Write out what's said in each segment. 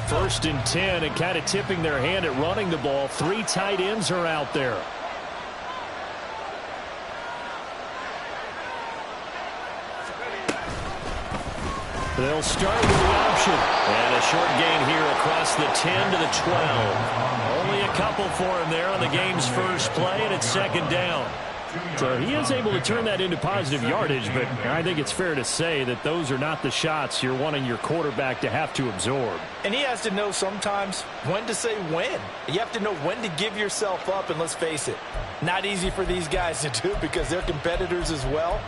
First and 10, and kind of tipping their hand at running the ball. 3 tight ends are out there. They'll start with the option. And a short gain here across the 10 to the 12. Only a couple for him there on the game's first play, and it's second down. So he is able to turn that into positive yardage, but I think it's fair to say that those are not the shots you're wanting your quarterback to have to absorb. And he has to know sometimes when to say when. You have to know when to give yourself up, and let's face it, not easy for these guys to do because they're competitors as well.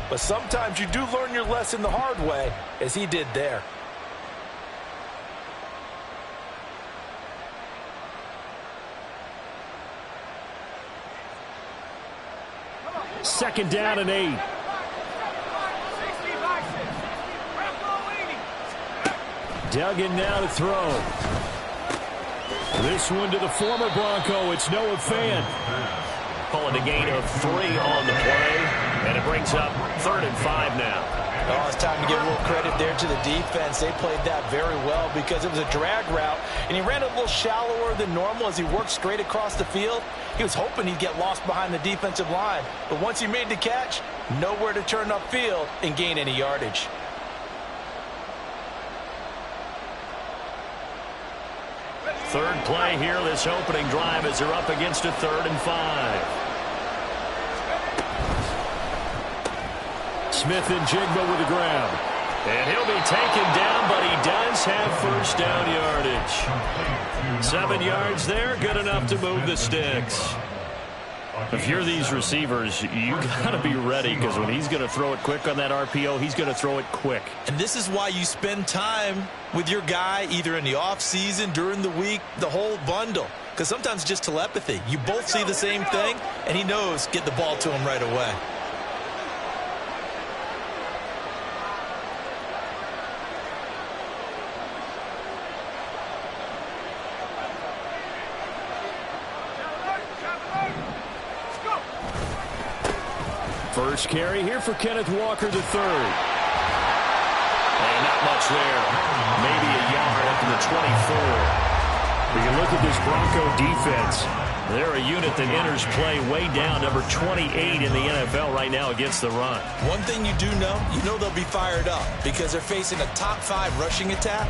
But sometimes you do learn your lesson the hard way, as he did there. Second down and 8. Duggan now to throw. This one to the former Bronco. It's Noah Fant. Calling a gain of 3 on the play. And it brings up 3rd and 5 now. Oh, it's time to give a little credit there to the defense. They played that very well because it was a drag route, and he ran a little shallower than normal as he worked straight across the field. He was hoping he'd get lost behind the defensive line, but once he made the catch, nowhere to turn upfield and gain any yardage. Third play here, this opening drive, as they're up against a 3rd and 5. Smith and Jigba with the grab. And he'll be taken down, but he does have first down yardage. 7 yards there, good enough to move the sticks. If you're these receivers, you got to be ready, because when he's going to throw it quick on that RPO, he's going to throw it quick. And this is why you spend time with your guy either in the offseason, during the week, the whole bundle. Because sometimes it's just telepathy. You both see the same thing, and he knows get the ball to him right away. First carry here for Kenneth Walker III. And not much there. Maybe a yard up to the 24. When you look at this Bronco defense, they're a unit that enters play way down, number 28 in the NFL right now against the run. One thing you do know, they'll be fired up because they're facing a top 5 rushing attack.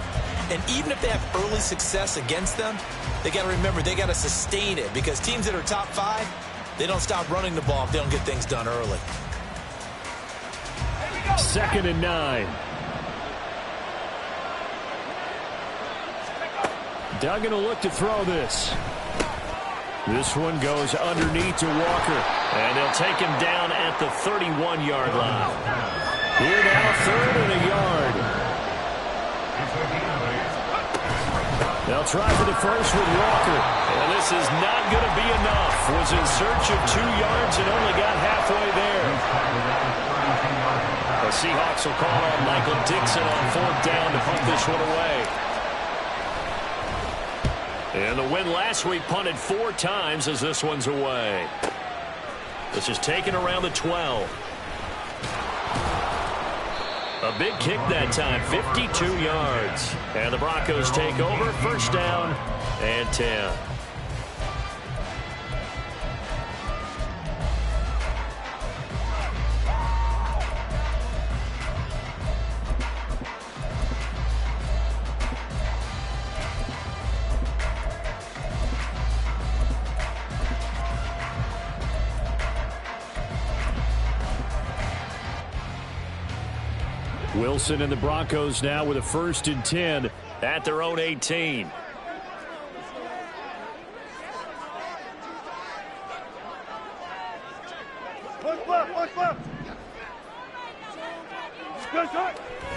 And even if they have early success against them, they got to remember they got to sustain it, because teams that are top 5, they don't stop running the ball if they don't get things done early. 2nd and 9. Duggan will look to throw this. This one goes underneath to Walker. And they'll take him down at the 31-yard line. Here now, 3rd and a yard. They'll try for the first with Walker. And this is not going to be enough. Was in search of 2 yards and only got halfway there. The Seahawks will call on Michael Dixon on 4th down to punt this one away. And the win last week punted 4 times as this one's away. This is taken around the 12. A big kick that time, 52 yards. And the Broncos take over, 1st down and 10. Wilson and the Broncos now with a 1st and 10 at their own 18.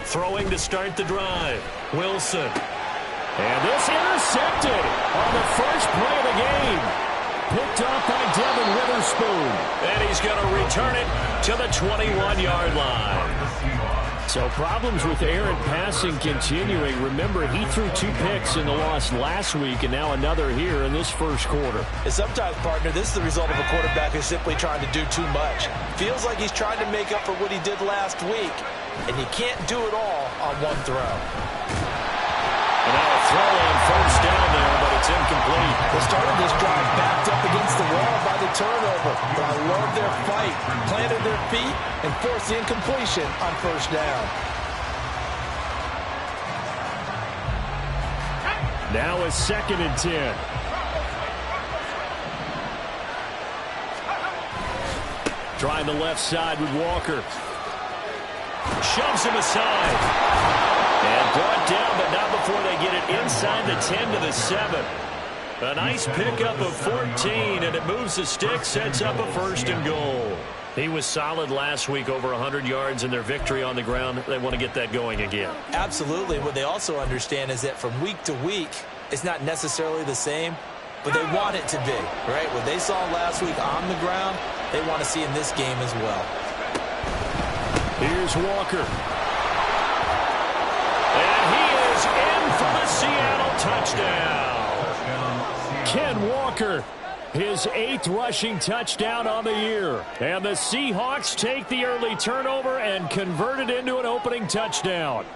Throwing to start the drive. Wilson. And this intercepted on the first play of the game. Picked up by Devin Witherspoon. And he's going to return it to the 21-yard line. So problems with errant passing continuing. Remember, he threw 2 picks in the loss last week, and now another here in this first quarter. And sometimes, partner, this is the result of a quarterback who's simply trying to do too much. Feels like he's trying to make up for what he did last week, and you can't do it all on one throw. And now a throw on first down there, but it's incomplete. They started this drive backed up against the wall by the turnover, but I love their fight. Planted their feet and forced the incompletion on first down. Now a 2nd and 10. Trying the left side with Walker. Shoves him aside. And brought down, but not before they get it inside the 10 to the 7. A nice pickup of 14, and it moves the stick, sets up a 1st and goal. He was solid last week, over 100 yards in their victory on the ground. They want to get that going again. Absolutely. What they also understand is that from week to week, it's not necessarily the same, but they want it to be, right? What they saw last week on the ground, they want to see in this game as well. Here's Walker. And he is in for the Seattle touchdown. Ken Walker, his 8th rushing touchdown on the year. And the Seahawks take the early turnover and convert it into an opening touchdown.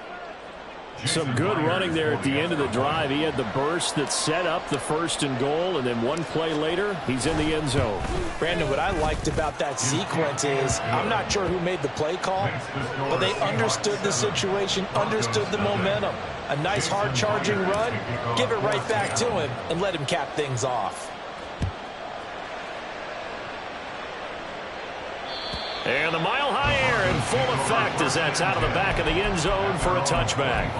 Some good running there at the end of the drive. He had the burst that set up the 1st and goal, and then one play later, he's in the end zone. Brandon, what I liked about that sequence is I'm not sure who made the play call, but they understood the situation, understood the momentum. A nice hard-charging run, give it right back to him, and let him cap things off. And the mile-high air in full effect as that's out of the back of the end zone for a touchback.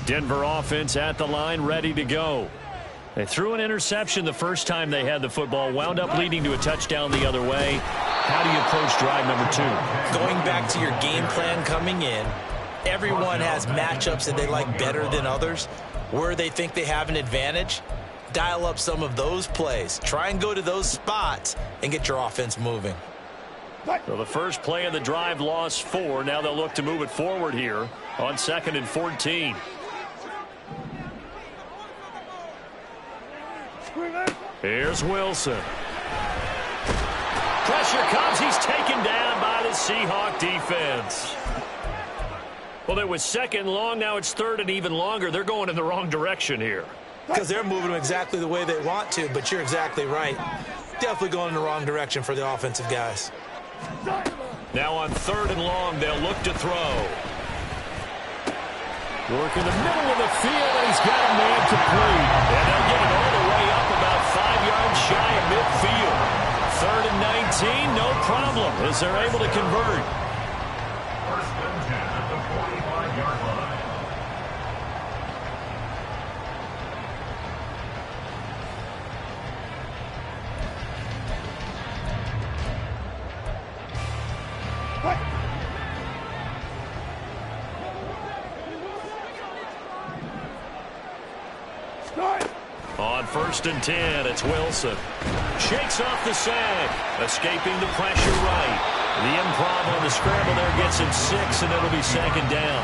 Denver offense at the line, ready to go. They threw an interception the first time they had the football, wound up leading to a touchdown the other way. How do you approach drive number 2? Going back to your game plan coming in, everyone has matchups that they like better than others. Where they think they have an advantage, dial up some of those plays. Try and go to those spots and get your offense moving. So the first play of the drive lost 4. Now they'll look to move it forward here on 2nd and 14. Here's Wilson. Pressure comes. He's taken down by the Seahawk defense. Well, it was 2nd and long. Now it's 3rd and even longer. They're going in the wrong direction here. Because they're moving them exactly the way they want to, but you're exactly right. Definitely going in the wrong direction for the offensive guys. Now on 3rd and long, they'll look to throw. Work in the middle of the field, and he's got a man complete. And they'll get it all the way up about 5 yards shy of midfield. 3rd and 19, no problem, as they're able to convert. First and 10 at the 45-yard line. On 1st and 10, it's Wilson. Shakes off the sag, escaping the pressure right. The improv on the scramble there gets him 6, and it'll be 2nd down.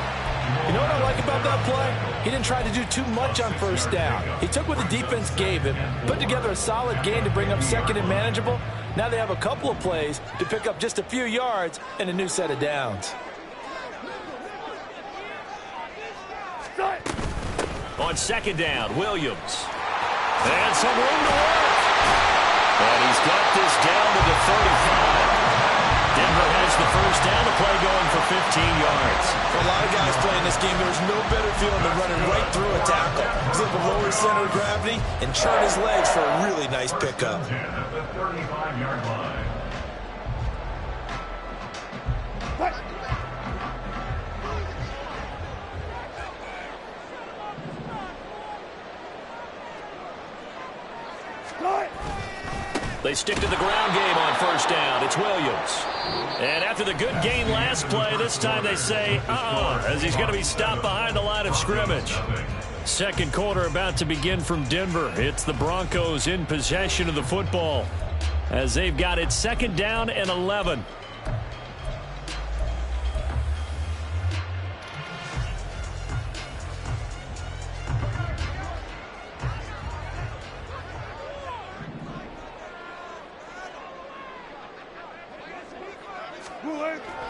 You know what I like about that play? He didn't try to do too much on first down. He took what the defense gave him, put together a solid game to bring up 2nd and manageable. Now they have a couple of plays to pick up just a few yards and a new set of downs. On 2nd down, Williams. And some room to work. And he's got this down to the 35. Denver has the first down, the play going for 15 yards. For a lot of guys playing this game, there's no better feeling than running right through a tackle. He's able to lower his center of gravity and churn his legs for a really nice pickup. 10 at the 35-yard line. They stick to the ground game on first down. It's Williams. And after the good gain last play, this time they say, as he's going to be stopped behind the line of scrimmage. Second quarter about to begin from Denver. It's the Broncos in possession of the football as they've got it 2nd down and 11.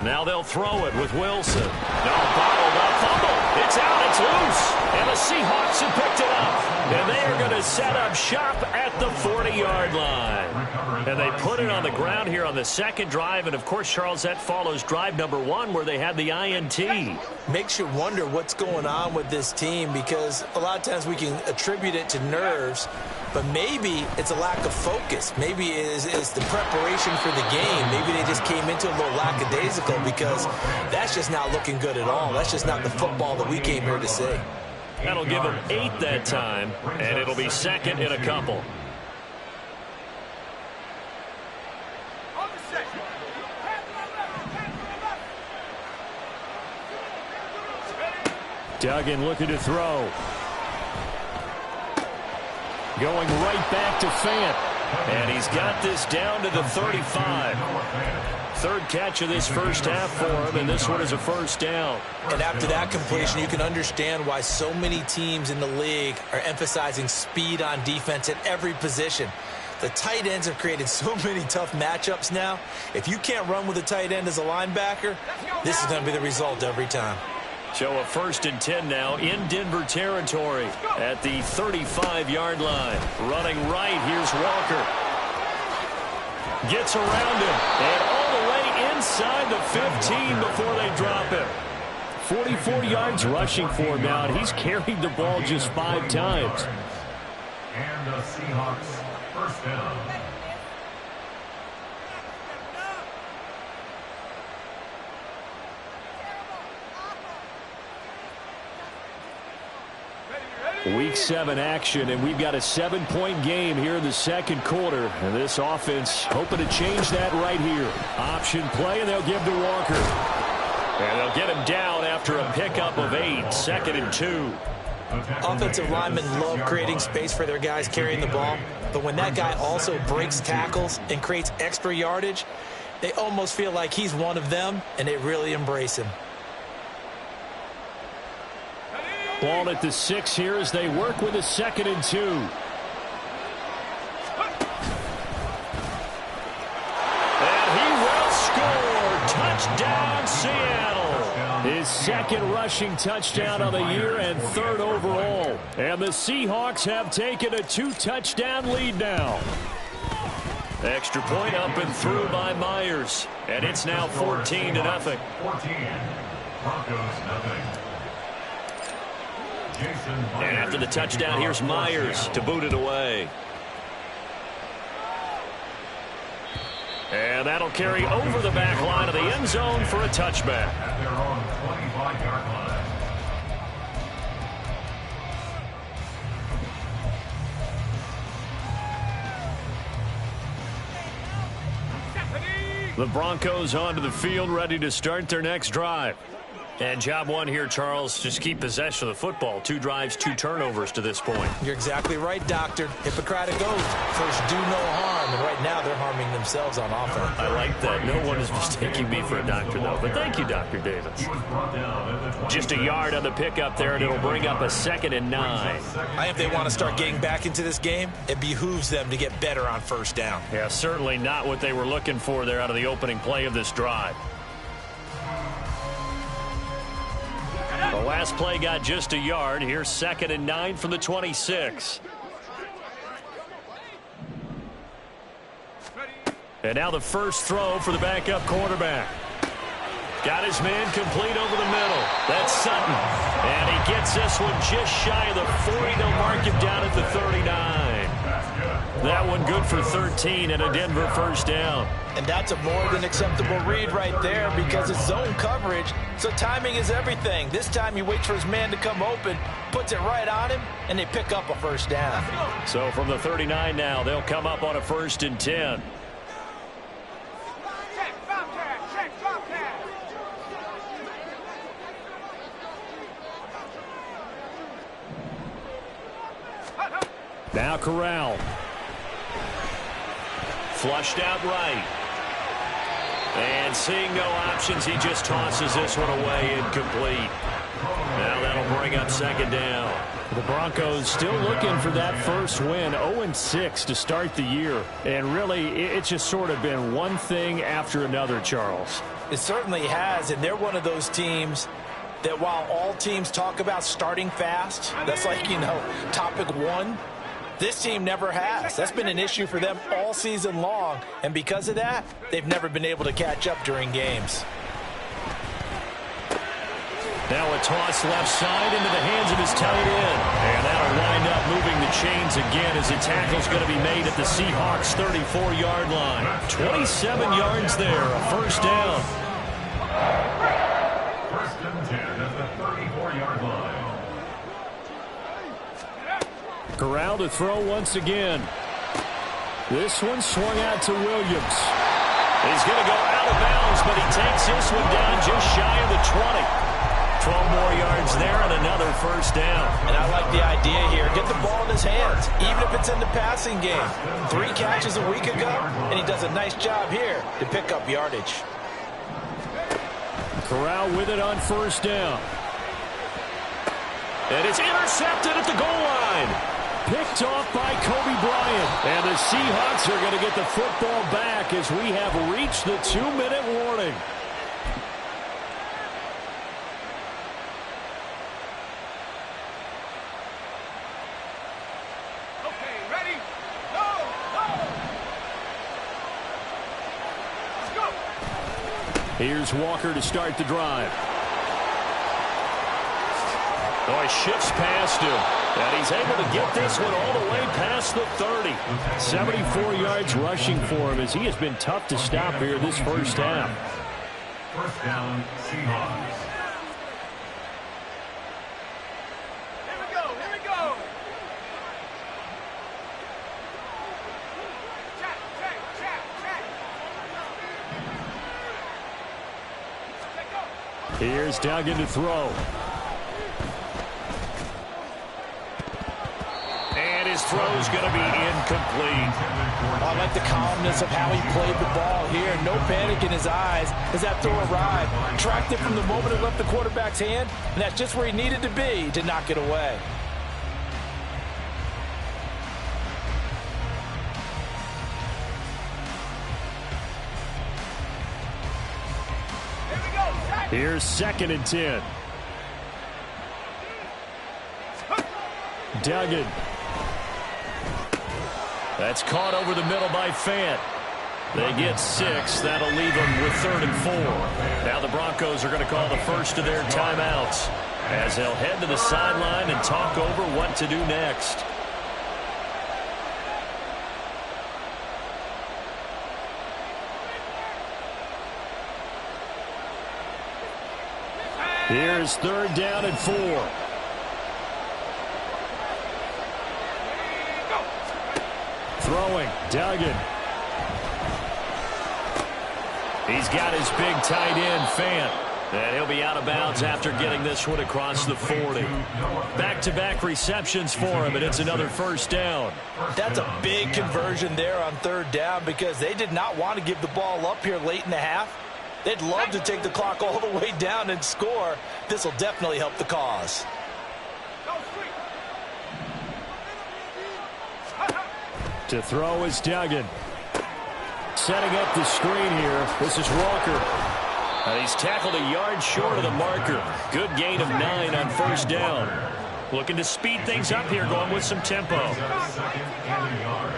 Now they'll throw it with Wilson. No, bottled up, fumble. It's out, it's loose. And the Seahawks have picked it up. And they are going to set up shop at the 40-yard line. And they put it on the ground here on the second drive. And, of course, Charles, that follows drive number 1 where they had the INT. Makes you wonder what's going on with this team, because a lot of times we can attribute it to nerves, but maybe it's a lack of focus. Maybe it's the preparation for the game. Maybe they just came into a little lackadaisical, because that's just not looking good at all. That's just not the football that we came here to see. That'll give them 8 that time, and it'll be second in a couple. Duggan looking to throw. Going right back to Fant. And he's got this down to the 35. Third catch of this first half for him, and this one is a first down. And after that completion, you can understand why so many teams in the league are emphasizing speed on defense at every position. The tight ends have created so many tough matchups now. If you can't run with a tight end as a linebacker, this is going to be the result every time. So a 1st and 10 now in Denver territory at the 35-yard line. Running right, here's Walker. Gets around him and all the way inside the 15 before they drop him. 44 yards rushing for him now, and he's carried the ball just 5 times. And the Seahawks first down. Week 7 action, and we've got a 7-point game here in the second quarter. And this offense hoping to change that right here. Option play, and they'll give to Walker. And they'll get him down after a pickup of 8, 2nd and 2. Offensive linemen love creating space for their guys carrying the ball, but when that guy also breaks tackles and creates extra yardage, they almost feel like he's one of them, and they really embrace him. Ball at the 6 here as they work with a 2nd and 2. And he will score. Touchdown, Seattle. His 2nd rushing touchdown of the year and 3rd overall. And the Seahawks have taken a 2-touchdown lead now. Extra point up and through by Myers. And it's now 14-0. 14. Broncos nothing. And after the touchdown, here's Myers to boot it away. And that'll carry over the back line of the end zone for a touchback. At their own 25-yard line. The Broncos onto the field, ready to start their next drive. And job 1 here, Charles, just keep possession of the football. 2 drives, 2 turnovers to this point. You're exactly right, Doctor. Hippocratic oath. First, do no harm. And right now, they're harming themselves on offense. I like that. No one is mistaking me for a doctor, though. But thank you, Dr. Davis. Just a yard on the pickup there, and it'll bring up a 2nd and 9. I think if they want to start getting back into this game, it behooves them to get better on first down. Yeah, certainly not what they were looking for there out of the opening play of this drive. The last play got just a yard. Here's 2nd and 9 from the 26. And now the first throw for the backup quarterback. Got his man complete over the middle. That's Sutton. And he gets this one just shy of the 40. They'll mark him down at the 39. That one good for 13 and a Denver first down. And that's a more than acceptable read right there, because it's zone coverage, so timing is everything. This time he waits for his man to come open, puts it right on him, and they pick up a first down. So from the 39 now, they'll come up on a 1st and 10. Now Corral. Flushed out right. And seeing no options, he just tosses this one away incomplete. Now that'll bring up 2nd down. The Broncos still looking for that first win, 0-6 to start the year. And really, it's just sort of been one thing after another, Charles. It certainly has, and they're one of those teams that while all teams talk about starting fast, that's like, topic one, this team never has. That's been an issue for them all season long, and because of that, they've never been able to catch up during games. Now a toss left side into the hands of his tight end. And that'll wind up moving the chains again as the tackle's going to be made at the Seahawks' 34-yard line. 27 yards there, a first down. First and 10 at the 34-yard line. Corral to throw once again. This one swung out to Williams. He's going to go out of bounds, but he takes this one down just shy of the 20. 12 more yards there and another first down. And I like the idea here. Get the ball in his hands, even if it's in the passing game. 3 catches a week ago, and he does a nice job here to pick up yardage. Corral with it on first down. And it's intercepted at the goal line. Picked off by Kobe Bryant. And the Seahawks are going to get the football back as we have reached the 2-minute warning. Here's Walker to start the drive. Oh, he shifts past him. And he's able to get this one all the way past the 30. 74 yards rushing for him as he has been tough to stop here this first half. First down, Seahawks. Here's Duggan to throw. And his throw's going to be incomplete. I like the calmness of how he played the ball here. No panic in his eyes as that throw arrived. Tracked it from the moment it left the quarterback's hand, and that's just where he needed to be to knock it away. Here's 2nd and 10. Duggan. That's caught over the middle by Fant. They get 6. That'll leave them with 3rd and 4. Now the Broncos are going to call the first of their timeouts as they'll head to the sideline and talk over what to do next. Here's 3rd down and 4. Throwing, Duggan. He's got his big tight end, Fant. And he'll be out of bounds after getting this one across the 40. Back-to-back receptions for him, and it's another first down. That's a big conversion there on 3rd down because they did not want to give the ball up here late in the half. They'd love to take the clock all the way down and score. This will definitely help the cause. To throw is Duggan. Setting up the screen here. This is Walker. And he's tackled a yard short of the marker. Good gain of 9 on first down. Looking to speed things up here, going with some tempo. 2nd and a yard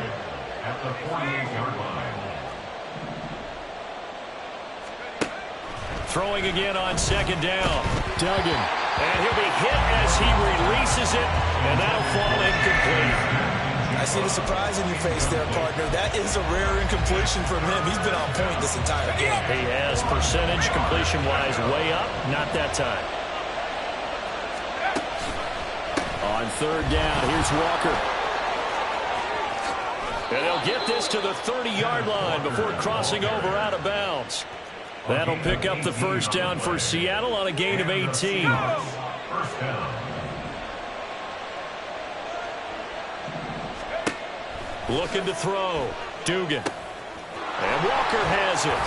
at the 48-yard line. Throwing again on 2nd down. Duggan. And he'll be hit as he releases it. And that'll fall incomplete. I see the surprise in your face there, partner. That is a rare incompletion from him. He's been on point this entire game. He has percentage completion-wise way up. Not that time. On 3rd down, here's Walker. And they'll get this to the 30-yard line before crossing over out of bounds. That'll pick up the first down for Seattle on a gain of 18. First down. Looking to throw. Dugan. And Walker has it.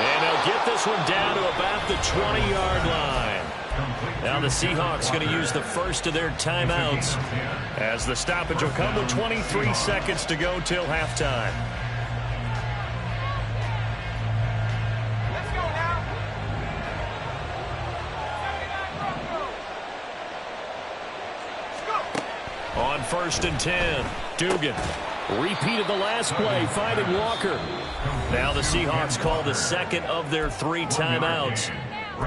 And they'll get this one down to about the 20-yard line. Now the Seahawks going to use the first of their timeouts as the stoppage will come with 23 seconds to go till halftime. 1st and 10. Dugan repeated the last play, finding Walker. Now the Seahawks call the second of their 3 timeouts.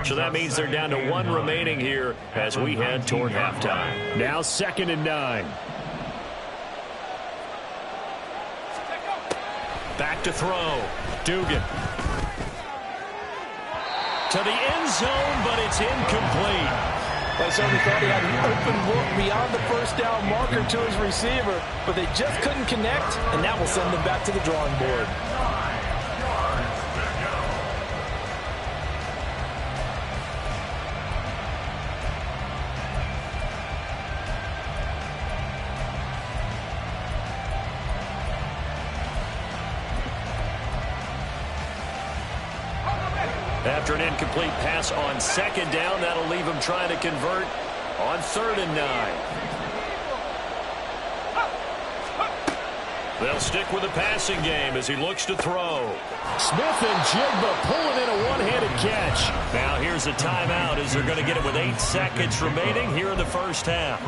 So that means they're down to 1 remaining here as we head toward halftime. Now 2nd and 9. Back to throw. Dugan. To the end zone, but it's incomplete. I certainly thought he had an open look beyond the first down marker to his receiver, but they just couldn't connect, and that will send them back to the drawing board. After an incomplete pass on 2nd down, that'll leave him trying to convert on 3rd and 9. They'll stick with the passing game as he looks to throw. Smith and Jigba pulling in a one-handed catch. Now here's a timeout as they're going to get it with 8 seconds remaining here in the first half.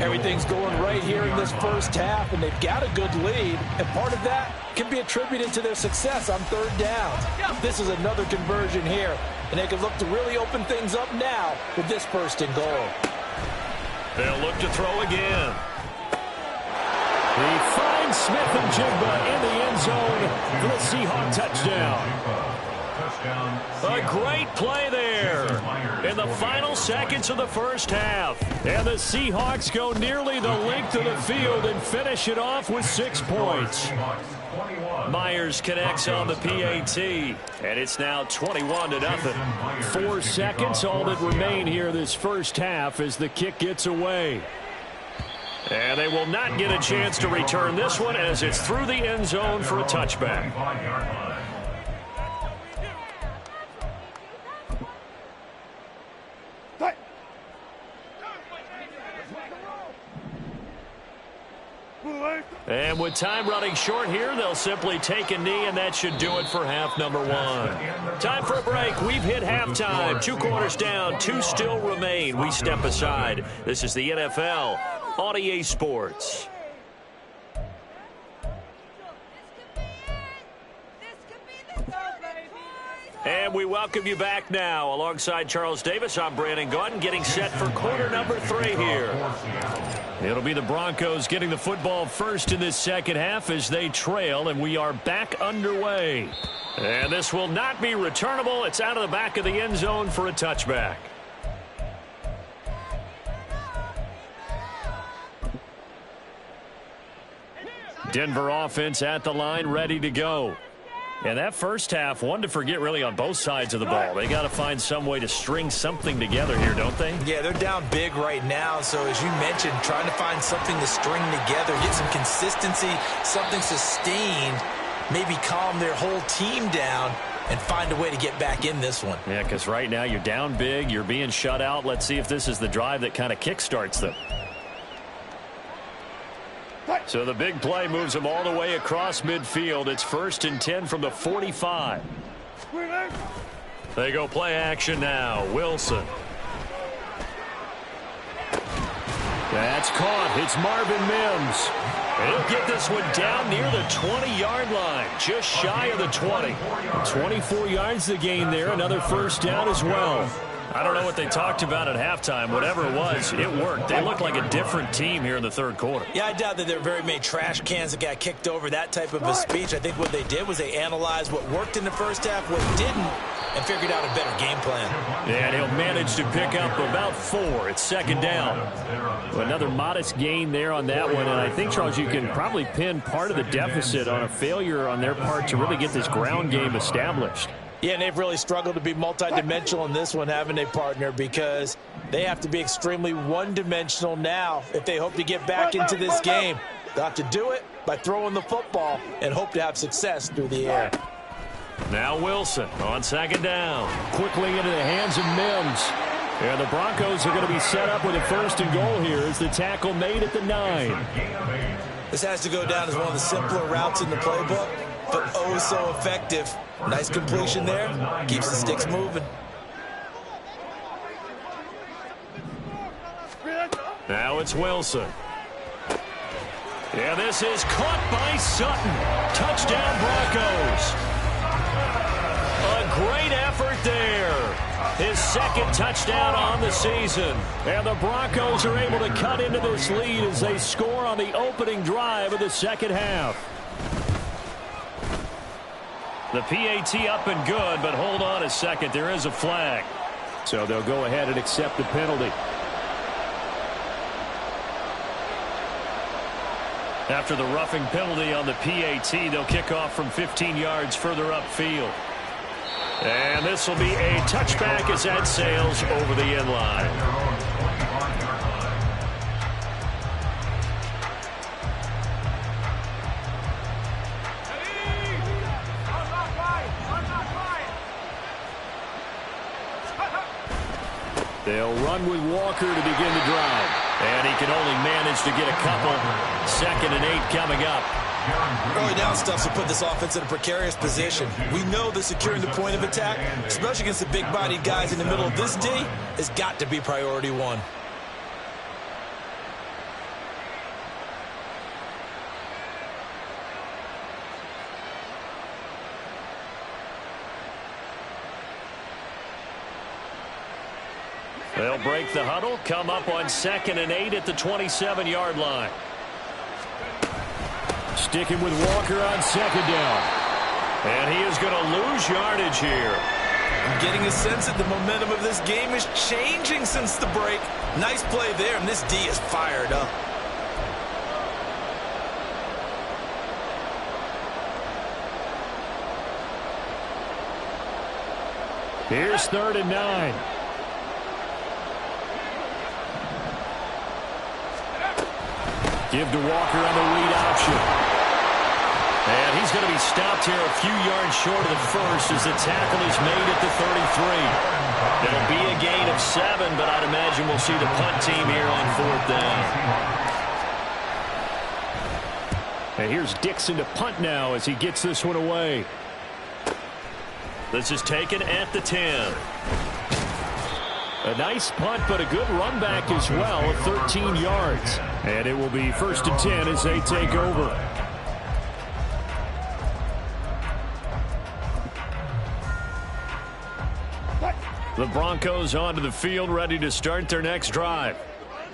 Everything's going right here in this first half, and they've got a good lead, and part of that can be attributed to their success on 3rd down. This is another conversion here, and they can look to really open things up now with this 1st and goal. They'll look to throw again. He finds Smith and Jigba in the end zone for the Seahawk touchdown. A great play there in the final seconds of the first half. And the Seahawks go nearly the length of the field and finish it off with 6 points. Myers connects on the PAT, and it's now 21-0. 4 seconds, all that remain here this first half as the kick gets away. And they will not get a chance to return this one as it's through the end zone for a touchback. And with time running short here, they'll simply take a knee, and that should do it for half number 1. Time for a break. We've hit halftime. 2 quarters down, 2 still remain. We step aside. This is the NFL on EA Sports. And we welcome you back now. Alongside Charles Davis, I'm Brandon Gaudin, getting set for quarter number 3 here. It'll be the Broncos getting the football first in this second half as they trail, and we are back underway. And this will not be returnable. It's out of the back of the end zone for a touchback. Denver offense at the line, ready to go. And that first half, one to forget really on both sides of the ball. They got to find some way to string something together here, don't they? Yeah, they're down big right now. So as you mentioned, trying to find something to string together, get some consistency, something sustained, maybe calm their whole team down and find a way to get back in this one. Yeah, because right now you're down big, you're being shut out. Let's see if this is the drive that kind of kickstarts them. So the big play moves them all the way across midfield. It's 1st and 10 from the 45. They go play action now. Wilson. That's caught. It's Marvin Mims. And he'll get this one down near the 20-yard line, just shy of the 20. 24 yards to gain there. Another first down as well. I don't know what they talked about at halftime. Whatever it was, it worked. They looked like a different team here in the 3rd quarter. Yeah, I doubt that there were very many trash cans that got kicked over, that type of a speech. I think what they did was they analyzed what worked in the first half, what didn't, and figured out a better game plan. Yeah, and he'll manage to pick up about 4. It's 2nd down. Another modest gain there on that one, and I think, Charles, you can probably pin part of the deficit on a failure on their part to really get this ground game established. Yeah, and they've really struggled to be multidimensional in this one, haven't they, partner? Because they have to be extremely one-dimensional now if they hope to get back into this game. They'll have to do it by throwing the football and hope to have success through the air. Now Wilson on 2nd down. Quickly into the hands of Mims. And the Broncos are going to be set up with a 1st and goal here as the tackle made at the 9. This has to go down as one of the simpler routes in the playbook, but oh so effective. Nice completion there. Keeps the sticks moving. Now it's Wilson. And this is caught by Sutton. Touchdown, Broncos. A great effort there. His second touchdown on the season. And the Broncos are able to cut into this lead as they score on the opening drive of the second half. The PAT up and good, but hold on a second. There is a flag. So they'll go ahead and accept the penalty. After the roughing penalty on the PAT, they'll kick off from 15 yards further upfield. And this will be a touchback as that sails over the end line. They'll run with Walker to begin the drive. And he can only manage to get a couple. 2nd and 8 coming up. Early down stuff to put this offense in a precarious position. We know that securing the point of attack, especially against the big-bodied guys in the middle of this D, has got to be priority one. They'll break the huddle, come up on 2nd and 8 at the 27-yard line. Sticking with Walker on 2nd down. And he is going to lose yardage here. I'm getting a sense that the momentum of this game is changing since the break. Nice play there, and this D is fired up. Here's 3rd and 9. Give to Walker on the read option. And he's going to be stopped here a few yards short of the first as the tackle is made at the 33. It'll be a gain of 7, but I'd imagine we'll see the punt team here on 4th down. And here's Dixon to punt now as he gets this one away. This is taken at the 10. A nice punt, but a good run back as well of 13 yards. And it will be 1st and 10 as they take over. The Broncos onto the field, ready to start their next drive.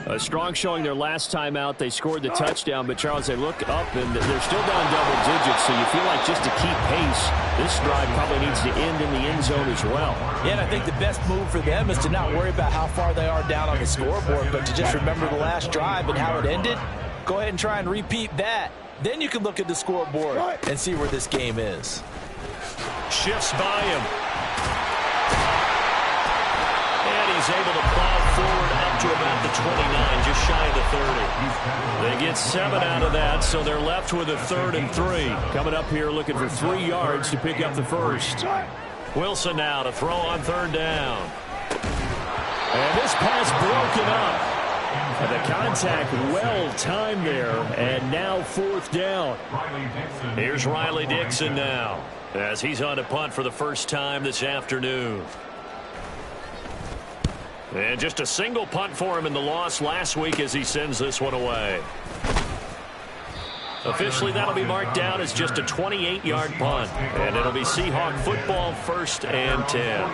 A strong showing their last time out. They scored the touchdown, but Charles, they look up and they're still down double digits, so you feel like just to keep pace, this drive probably needs to end in the end zone as well. Yeah, and I think the best move for them is to not worry about how far they are down on the scoreboard, but to just remember the last drive and how it ended. Go ahead and try and repeat that. Then you can look at the scoreboard and see where this game is. Shifts by him. And he's able to plow forward up to about the 29, just shy of the 30. They get 7 out of that, so they're left with a 3rd and 3. Coming up here looking for 3 yards to pick up the first. Wilson now to throw on 3rd down. And this pass broken up. And the contact well timed there, and now 4th down. Here's Riley Dixon now, as he's on to punt for the first time this afternoon. And just a single punt for him in the loss last week as he sends this one away. Officially, that'll be marked down as just a 28-yard punt. And it'll be Seahawk football, 1st and 10.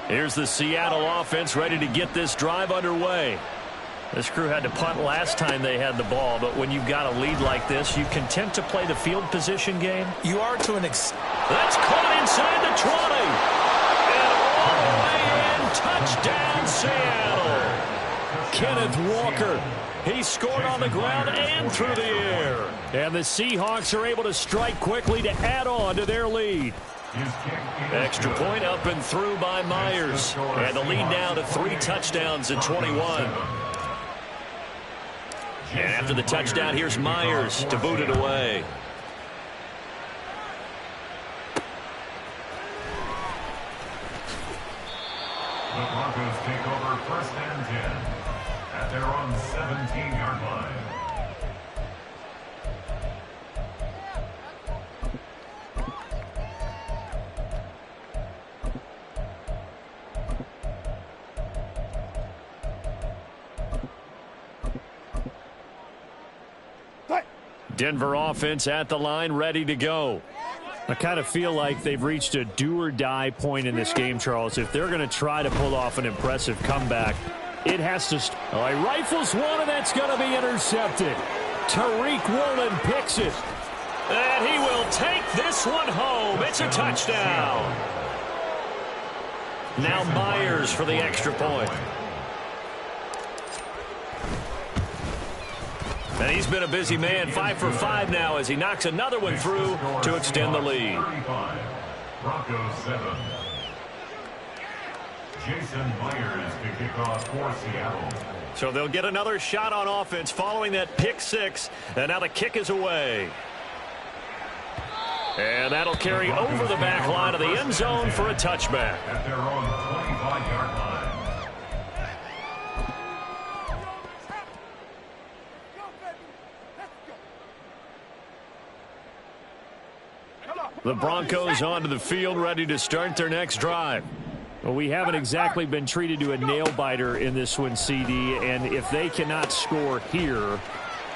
Here's the Seattle offense ready to get this drive underway. This crew had to punt last time they had the ball, but when you've got a lead like this, you content to play the field position game? You are to an extent. That's caught inside the 20. And all the way in. Touchdown, Seattle. Kenneth Walker. He scored on the ground and through the air. And the Seahawks are able to strike quickly to add on to their lead. Extra point up and through by Myers. And the lead now to 3 touchdowns at 21. And after the touchdown, here's Myers to boot it away. The Broncos take over 1st and 10 at their own 17-yard line. Denver offense at the line, ready to go. I kind of feel like they've reached a do-or-die point in this game, Charles. If they're going to try to pull off an impressive comeback, it has to... Oh, he rifles one, and that's going to be intercepted. Tariq Woolen picks it. And he will take this one home. It's a touchdown. Now Myers for the extra point. And he's been a busy man, 5 for 5 now as he knocks another one through to extend the lead. Broncos 7. Jason Myers to kick off for Seattle. So they'll get another shot on offense following that pick 6. And now the kick is away. And that'll carry over the back line of the end zone for a touchback. At their own 25-yard line. The Broncos onto the field, ready to start their next drive. Well, we haven't exactly been treated to a nail-biter in this one, CD, and if they cannot score here,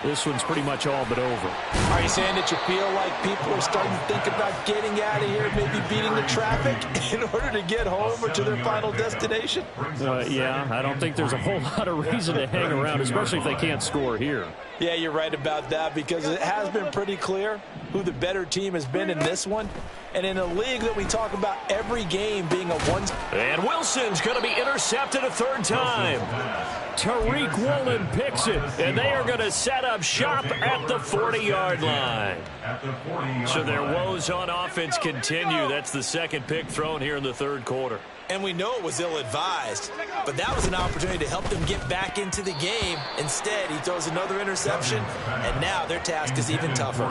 this one's pretty much all but over. Are you saying that you feel like people are starting to think about getting out of here, maybe beating the traffic in order to get home or to their final destination? Yeah, I don't think there's a whole lot of reason to hang around, especially if they can't score here. Yeah, you're right about that because it has been pretty clear who the better team has been in this one. And in a league that we talk about every game being a one... And Wilson's going to be intercepted a third time. Tariq Woolen picks it, and they are going to set up shop at the 40-yard line. So their woes on offense continue. That's the second pick thrown here in the third quarter. And we know it was ill-advised, but that was an opportunity to help them get back into the game. Instead, he throws another interception, and now their task is even tougher.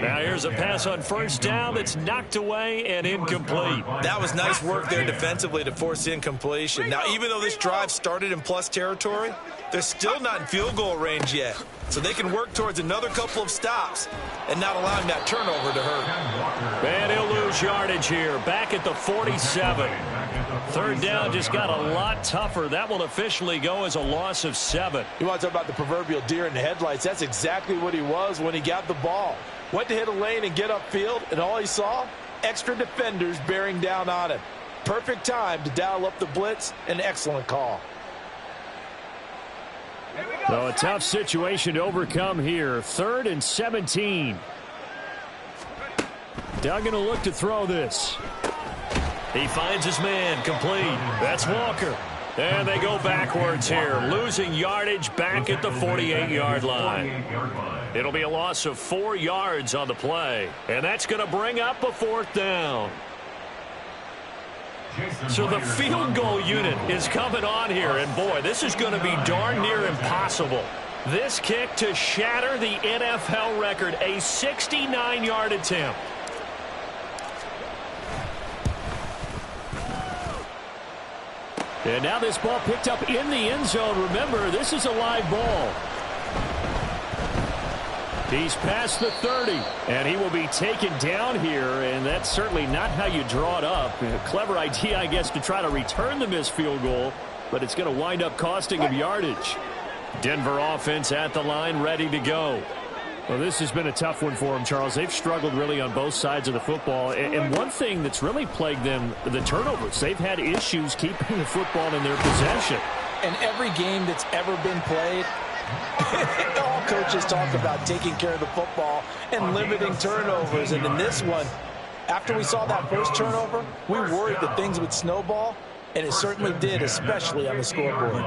Now here's a pass on first down that's knocked away and incomplete. That was nice work there defensively to force incompletion. Now, even though this drive started in plus territory, they're still not in field goal range yet. So they can work towards another couple of stops and not allowing that turnover to hurt. And he'll lose yardage here, back at the 47. Third down just got a lot tougher. That will officially go as a loss of 7. You want to talk about the proverbial deer in the headlights. That's exactly what he was when he got the ball. Went to hit a lane and get upfield, and all he saw, extra defenders bearing down on him. Perfect time to dial up the blitz. An excellent call. So a tough situation to overcome here. 3rd and 17. Duggan will look to throw this. He finds his man, complete. That's Walker. And they go backwards here, losing yardage back at the 48-yard line. It'll be a loss of 4 yards on the play. And that's going to bring up a 4th down. So the field goal unit is coming on here, and boy, this is going to be darn near impossible. This kick to shatter the NFL record, a 69-yard attempt. And now this ball picked up in the end zone. Remember, this is a live ball. He's past the 30, and he will be taken down here, and that's certainly not how you draw it up. A clever idea, I guess, to try to return the missed field goal, but it's going to wind up costing him yardage. Denver offense at the line, ready to go. Well, this has been a tough one for them, Charles. They've struggled really on both sides of the football, and one thing that's really plagued them, the turnovers. They've had issues keeping the football in their possession. And every game that's ever been played, all coaches talk about taking care of the football and limiting turnovers. And in this one, after we saw that first turnover, we worried that things would snowball, and it certainly did, especially on the scoreboard.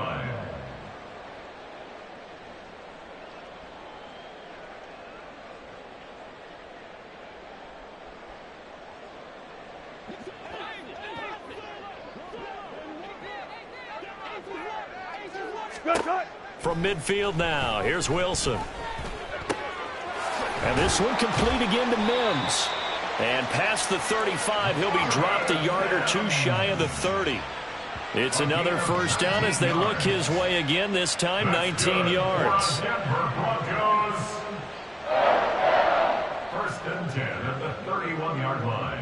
From midfield now, here's Wilson. And this one complete again to Mims. And past the 35, he'll be dropped a yard or two shy of the 30. It's another first down as they look his way again, this time 19 yards. Denver Broncos. 1st and 10 at the 31-yard line.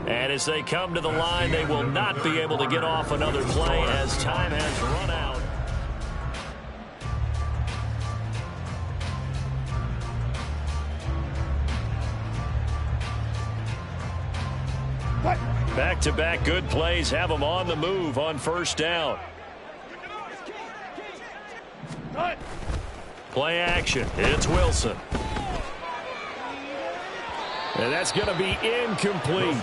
And as they come to the line, they will not be able to get off another play as time has run out. Back-to-back good plays have them on the move on first down. Play action. It's Wilson. And that's going to be incomplete.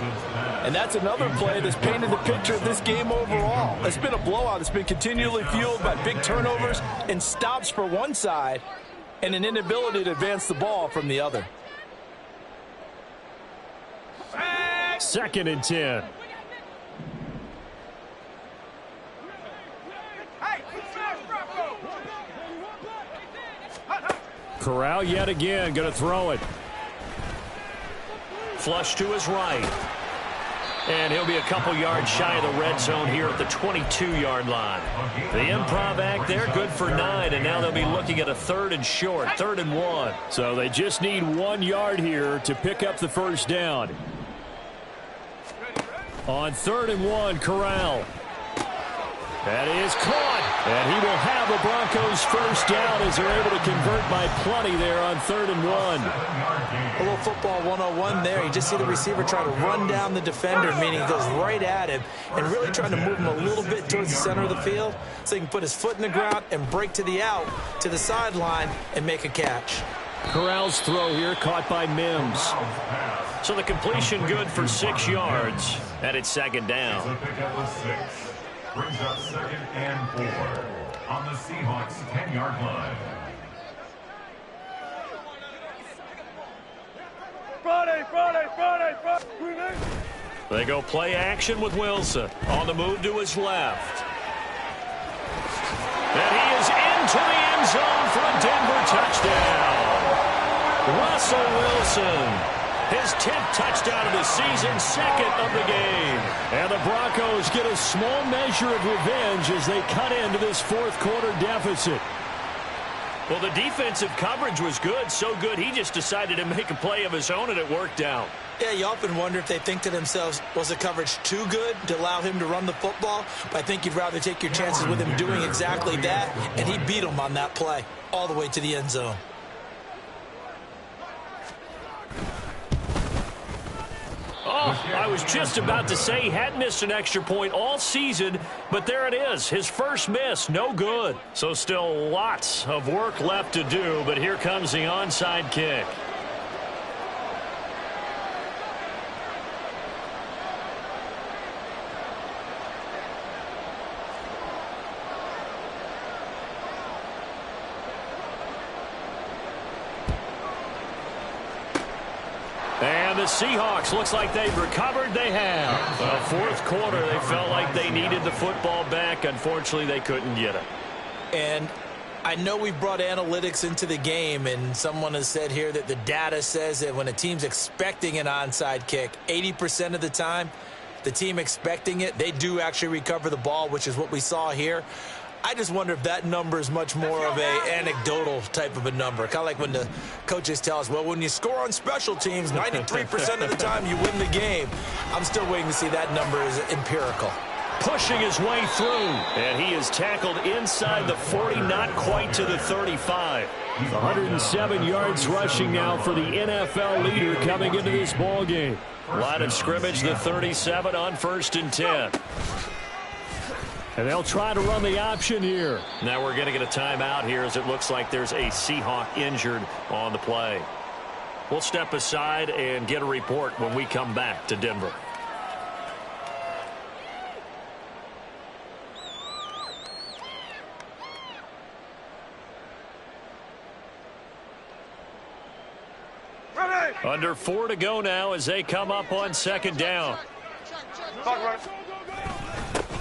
And that's another play that's painted the picture of this game overall. It's been a blowout. It's been continually fueled by big turnovers and stops for one side and an inability to advance the ball from the other. 2nd and 10. Corral yet again going to throw it. Flush to his right. And he'll be a couple yards shy of the red zone here at the 22-yard line. The improv act there, good for 9, and now they'll be looking at a 3rd and short, 3rd and 1. So they just need 1 yard here to pick up the first down. On 3rd and 1, Corral. That is caught. And he will have the Broncos first down as they're able to convert by plenty there on 3rd and 1. A little football 101 there. You just see the receiver try to run down the defender, meaning he goes right at him and really trying to move him a little bit towards the center of the field so he can put his foot in the ground and break to the out, to the sideline, and make a catch. Corral's throw here caught by Mims. So the completion good for 6 yards, and it's 2nd down. So pick up a 6. Brings up 2nd and 4 on the Seahawks 10-yard line. Friday. They go play action with Wilson on the move to his left. And he is into the end zone for a Denver touchdown. Russell Wilson. His 10th touchdown of the season, 2nd of the game. And the Broncos get a small measure of revenge as they cut into this 4th quarter deficit. Well, the defensive coverage was good, so good he just decided to make a play of his own, and it worked out. Yeah, you often wonder if they think to themselves, was the coverage too good to allow him to run the football? But I think you'd rather take your chances with him doing exactly that, and he beat him on that play all the way to the end zone. Oh, I was just about to say he hadn't missed an extra point all season, but there it is. His first miss, no good. So still lots of work left to do, but here comes the onside kick. And the Seahawks, looks like they've recovered. They have. Well, 4th quarter, they felt like they needed the football back. Unfortunately, they couldn't get it. And I know we brought analytics into the game, and someone has said here that the data says that when a team's expecting an onside kick, 80% of the time, the team expecting it, they do actually recover the ball, which is what we saw here. I just wonder if that number is much more of a anecdotal type of a number. Kind of like when the coaches tell us, well, when you score on special teams, 93% of the time you win the game. I'm still waiting to see that number is empirical. Pushing his way through, and he is tackled inside the 40, not quite to the 35. 107 yards rushing now for the NFL leader coming into this ball game. Line of scrimmage, the 37 on 1st and 10. And they'll try to run the option here. Now we're going to get a timeout here as it looks like there's a Seahawk injured on the play. We'll step aside and get a report when we come back to Denver. Under 4 to go now as they come up on 2nd down.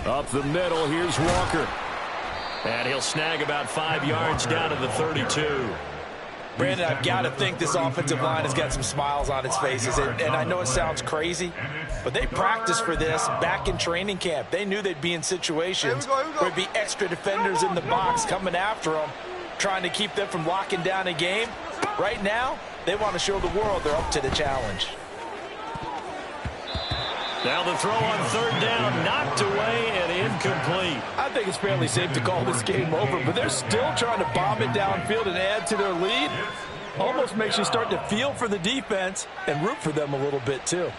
Up the middle, here's Walker. And he'll snag about 5 yards down to the 32. Brandon, I've got to think this offensive line has got some smiles on its faces. And I know it sounds crazy, but they practiced for this back in training camp. They knew they'd be in situations where there'd be extra defenders in the box coming after them, trying to keep them from locking down a game. Right now, they want to show the world they're up to the challenge. Now the throw on third down, knocked away and incomplete. I think it's fairly safe to call this game over, but they're still trying to bomb it downfield and add to their lead. Almost makes you start to feel for the defense and root for them a little bit too.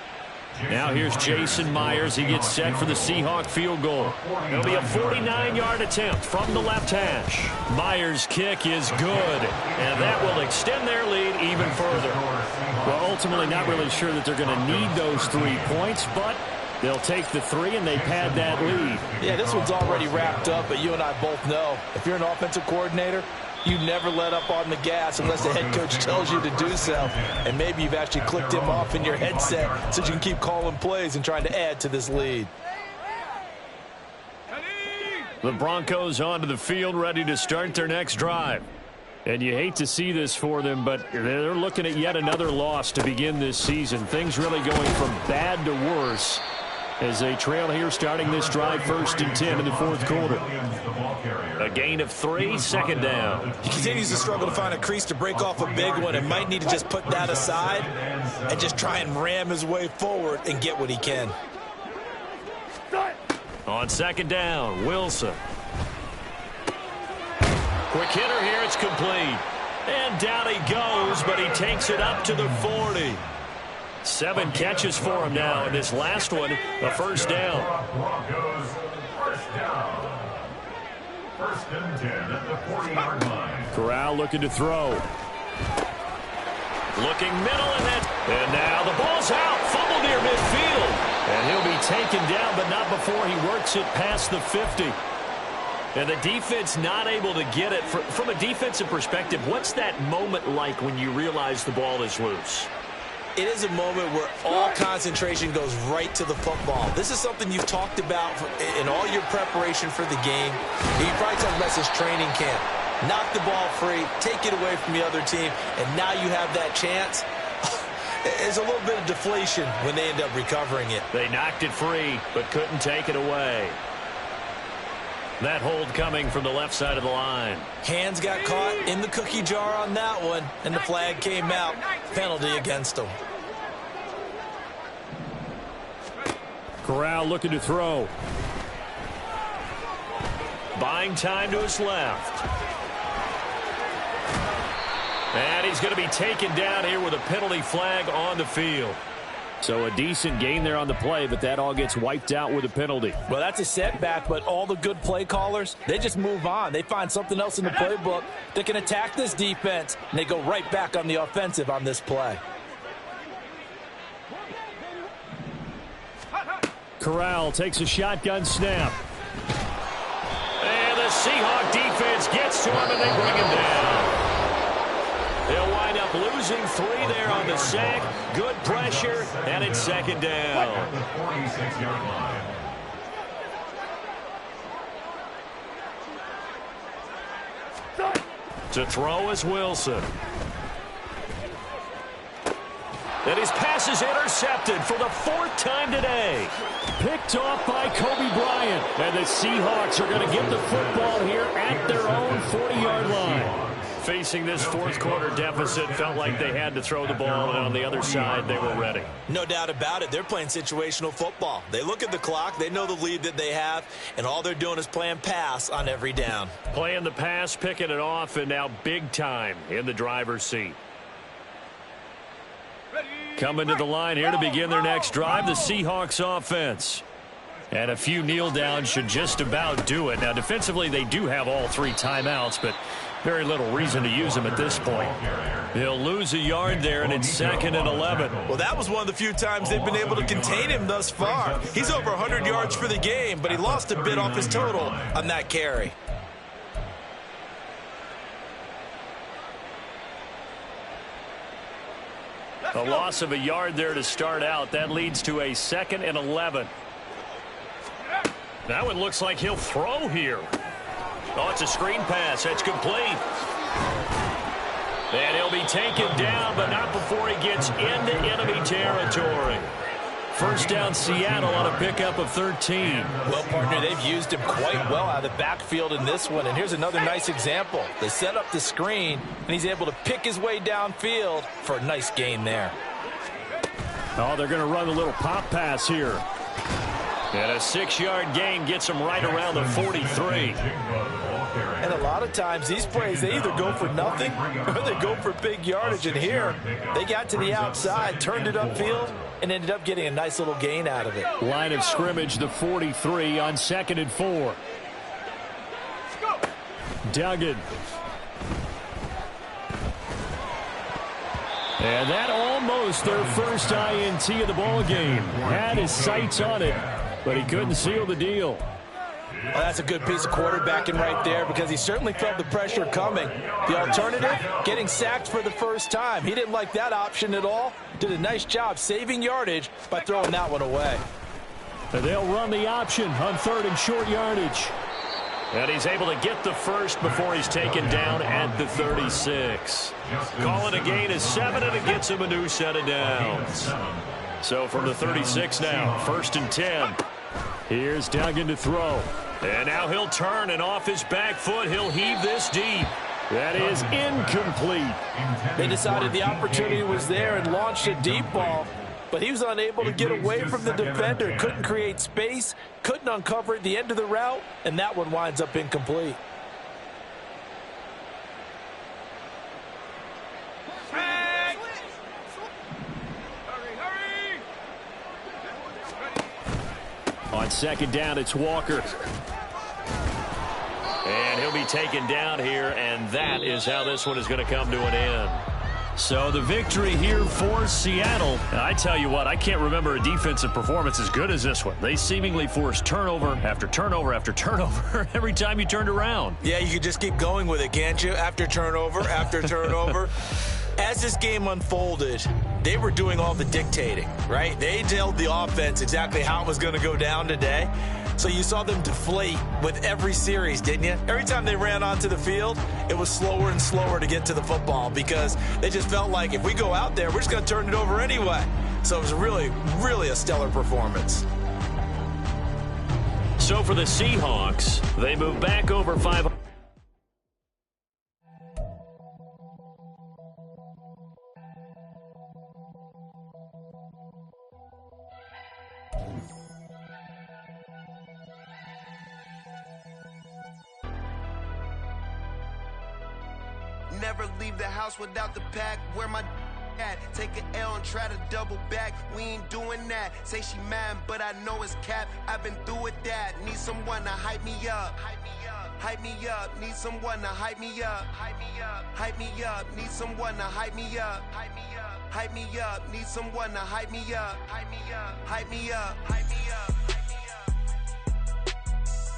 Now here's Jason Myers. He gets set for the Seahawk field goal. It'll be a 49-yard attempt from the left hash. Myers' kick is good, and that will extend their lead even further. Well, ultimately not really sure that they're going to need those 3 points, but they'll take the 3 and they pad that lead. Yeah, this one's already wrapped up, but you and I both know if you're an offensive coordinator, you never let up on the gas unless the head coach tells you to do so. And maybe you've actually clicked him off in your headset so you can keep calling plays and trying to add to this lead. The Broncos onto the field, ready to start their next drive. And you hate to see this for them, but they're looking at yet another loss to begin this season. Things really going from bad to worse as they trail here starting this drive 1st and 10 in the 4th quarter. A gain of 3, second down. He continues to struggle to find a crease to break off a big one and might need to just put that aside and just try and ram his way forward and get what he can. On second down, Wilson. Quick hitter here, it's complete. And down he goes, but he takes it up to the 40. 7 catches for him now, and this last one, a first down. Broncos, first down. 1st and 10 at the 40-yard line. Corral looking to throw. Looking middle, and now the ball's out. Fumble near midfield. And he'll be taken down, but not before he works it past the 50. And the defense not able to get it. From a defensive perspective, what's that moment like when you realize the ball is loose? It is a moment where all concentration goes right to the football. This is something you've talked about in all your preparation for the game. You probably talked about this training camp. Knock the ball free, take it away from the other team, and now you have that chance. There's a little bit of deflation when they end up recovering it. They knocked it free, but couldn't take it away. That hold coming from the left side of the line. Hands got caught in the cookie jar on that one, and the flag came out. Penalty against him. Corral looking to throw. Buying time to his left. And he's going to be taken down here with a penalty flag on the field. So a decent gain there on the play, but that all gets wiped out with a penalty. Well, that's a setback, but all the good play callers, they just move on. They find something else in the playbook that can attack this defense, and they go right back on the offensive on this play. Corral takes a shotgun snap. And the Seahawk defense gets to him, and they bring him down. They'll wind up losing 3 there on the sack. Good pressure, and it's second down. At the 46-yard line. To throw is Wilson. And his pass is intercepted for the 4th time today. Picked off by Kobe Bryant. And the Seahawks are going to get the football here at their own 40-yard line. Facing this 4th quarter deficit, felt like they had to throw the ball, and on the other side, they were ready. No doubt about it. They're playing situational football. They look at the clock, they know the lead that they have, and all they're doing is playing pass on every down. Playing the pass, picking it off, and now big time in the driver's seat. Coming to the line here to begin their next drive, the Seahawks offense. And a few kneel downs should just about do it. Now, defensively, they do have all 3 timeouts, but very little reason to use them at this point. They'll lose a yard there, and it's 2nd and 11. Well, that was one of the few times they've been able to contain him thus far. He's over 100 yards for the game, but he lost a bit off his total on that carry. A loss of a yard there to start out. That leads to a 2nd and 11. That one looks like he'll throw here. Oh, it's a screen pass. That's complete. And he'll be taken down, but not before he gets into enemy territory. First down, Seattle on a pickup of 13. Well, partner, they've used him quite well out of the backfield in this one. And here's another nice example. They set up the screen, and he's able to pick his way downfield for a nice gain there. Oh, they're going to run a little pop pass here. And a 6-yard gain gets them right around the 43. And a lot of times these plays, they either go for nothing or they go for big yardage. And here, they got to the outside, turned it upfield, and ended up getting a nice little gain out of it. Line of scrimmage, the 43 on 2nd and 4. Duggan. And that almost their first INT of the ball game. Had his sights on it, but he couldn't seal the deal. Well, that's a good piece of quarterbacking right there because he certainly felt the pressure coming. The alternative, getting sacked for the first time. He didn't like that option at all. Did a nice job saving yardage by throwing that one away. And they'll run the option on 3rd and short yardage. And he's able to get the first before he's taken down at the 36. Calling a gain of 7, and it gets him a new set of downs. So from the 36 now, 1st and 10. Here's Duggan to throw. And now he'll turn, and off his back foot, he'll heave this deep. That is incomplete. They decided the opportunity was there and launched a deep ball, but he was unable to get away from the defender. Couldn't create space, couldn't uncover at the end of the route, and that one winds up incomplete. On 2nd down, it's Walker. And he'll be taken down here, and that is how this one is going to come to an end. So the victory here for Seattle. Now, I tell you what, I can't remember a defensive performance as good as this one. They seemingly forced turnover after turnover after turnover every time you turned around. Yeah, you could just keep going with it, can't you? After turnover, after turnover. As this game unfolded, they were doing all the dictating, right? They told the offense exactly how it was going to go down today. So you saw them deflate with every series, didn't you? Every time they ran onto the field, it was slower and slower to get to the football because they just felt like if we go out there, we're just going to turn it over anyway. So it was really, really a stellar performance. So for the Seahawks, they move back over 500. Never leave the house without the pack. Where my at? Take an L and try to double back. We ain't doing that. Say she mad, but I know it's cap. I've been through with that. Need someone to hype me up. Hype me up. Need someone to hype me up. Hype me up. Hype me up. Need someone to hype me up. Hype me up. Hype me up. Need someone to hype me up. Hype me up. Hype me up. Hype me up.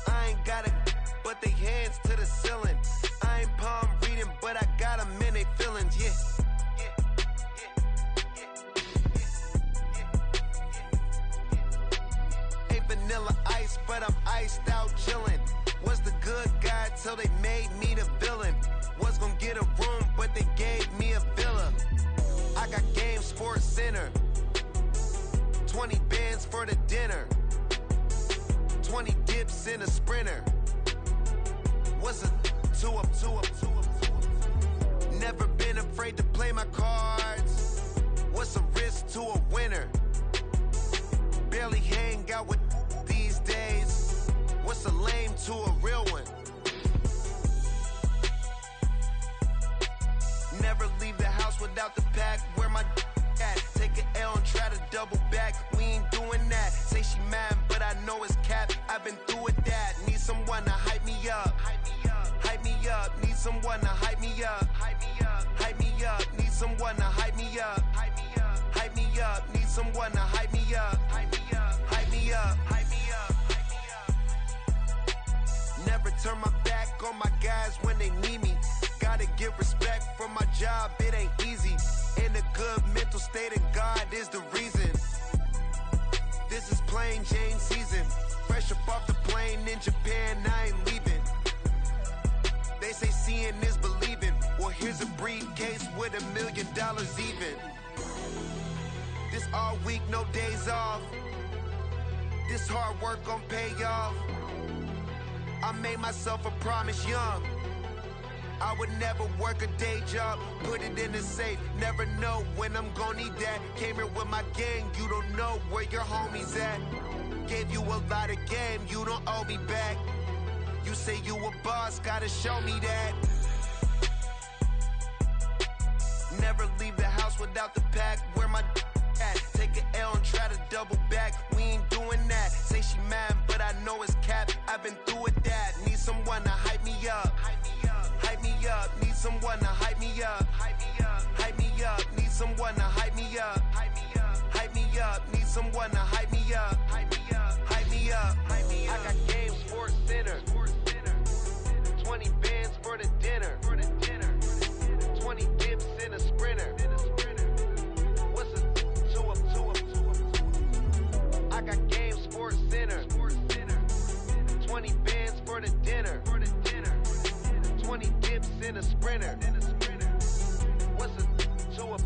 I ain't got it, but they hands to the ceiling. I ain't palm reading, but I got them in they feelings, yeah. Ain't vanilla ice, but I'm iced out chillin'. Was the good guy till they made me the villain. Was gonna get a room, but they gave me a villa. I got game Sports Center. 20 bands for the dinner. 20 dips in a Sprinter. What's a two up? Never been afraid to play my cards. What's a risk to a winner? Barely hang out with these days. What's a lame to a real one? Never leave the house without the pack. Where my at? Take an L and try to double back. We ain't doing that. Say she mad, but I know it's cap. I've been through with that. Need someone to hype me up. Hype me up. Need someone to hype me up. Hype me up. Hype me up. Need someone to hype me up. Hype me up. Hype me up. Need someone to hype me up. Hype me up. Hype me up. Hype me up. Hype me up. Never turn my back on my guys when they need me. Gotta give respect for my job. It ain't easy. In a good mental state of God is the reason. This is plain Jane season. Fresh up off the plane in Japan, I ain't leaving. They say seeing is believing. Well, here's a briefcase with $1 million even. This all week, no days off. This hard work gon' pay off. I made myself a promise young. I would never work a day job, put it in the safe. Never know when I'm gon' need that. Came here with my gang, you don't know where your homies at. Gave you a lot of game, you don't owe me back. You say you a boss, gotta show me that. Never leave the house without the pack. Where my at? Take an L and try to double back. We ain't doing that. Say she mad, but I know it's cap. I've been through with that. Need someone to hype me up. Hype me up. Need someone to hype me up. Hype me up. Need someone to hype me up. Hype me up. Need someone to hype me up. Hype me up. I got game, sports center. 20 bands for the dinner. 20 dips in a sprinter. What's a two up? I got game, sports center. 20 bands for the dinner. 20 dips in a sprinter. What's a two up?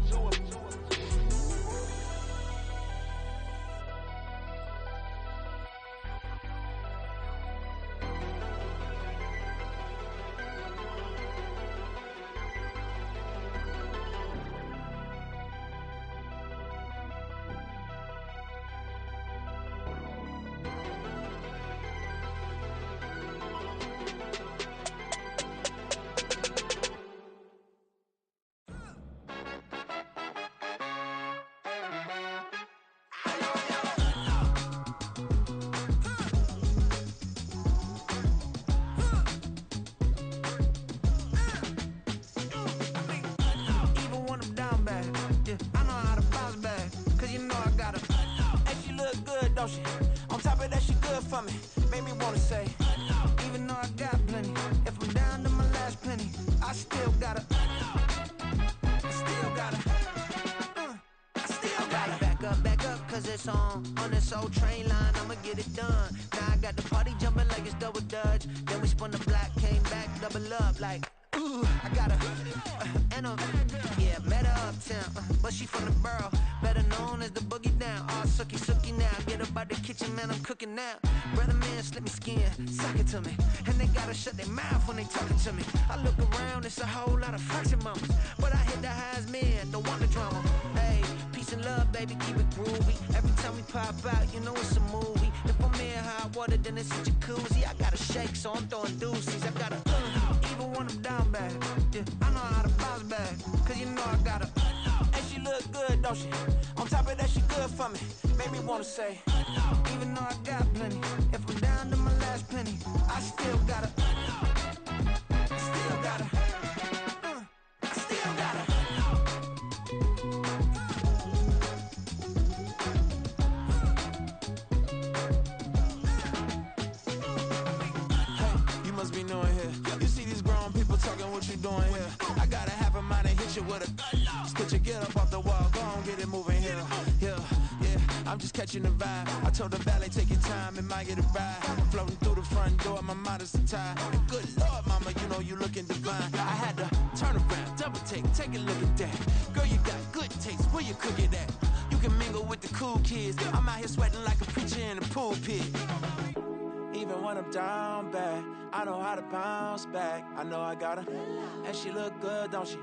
On top of that, she good for me. Made me wanna say, even though I got plenty, if I'm down to my last penny, I still gotta back up, cause it's on this old train line, I'ma get it done. Now I got the party jumping like it's double dutch. Then we spun the block, came back, double up like, ooh, I got her, and yeah, met her uptown, but she from the borough, better known as the boogie down. All sookie now, get up out the kitchen, man, I'm cooking now. Brother man, slip me skin, suck it to me, and they gotta shut their mouth when they talking to me. I look around, it's a whole lot of fraction mamas, but I hit the highs, man, don't want the drama. Hey, peace and love, baby, keep it groovy. Every time we pop out, you know it's a movie. If I'm in hot water, then it's a jacuzzi. I gotta shake, so I'm throwing deuces. I gotta even when I'm down bad, yeah, I know how to bounce back, cause you know I gotta and she look good, don't she? On top of that, she good for me. Made me wanna say, even though I got plenty, if I'm down to my last penny, I still gotta be knowing here. You see these grown people talking, what you doing here? I got a half a mind to hit you with a sketch you, get up off the wall, go on, get it moving here. Yeah, I'm just catching the vibe. I told the valet, take your time, it might get a ride. Floating through the front door, my mind is a tie. And good Lord, mama, you know you looking divine. I had to turn around, double take a look at that. Girl, you got good taste, where you cook it at? You can mingle with the cool kids. I'm out here sweating like a preacher in a pulpit. Even when I'm down bad, I know how to bounce back. I know I got her, and she look good, don't she?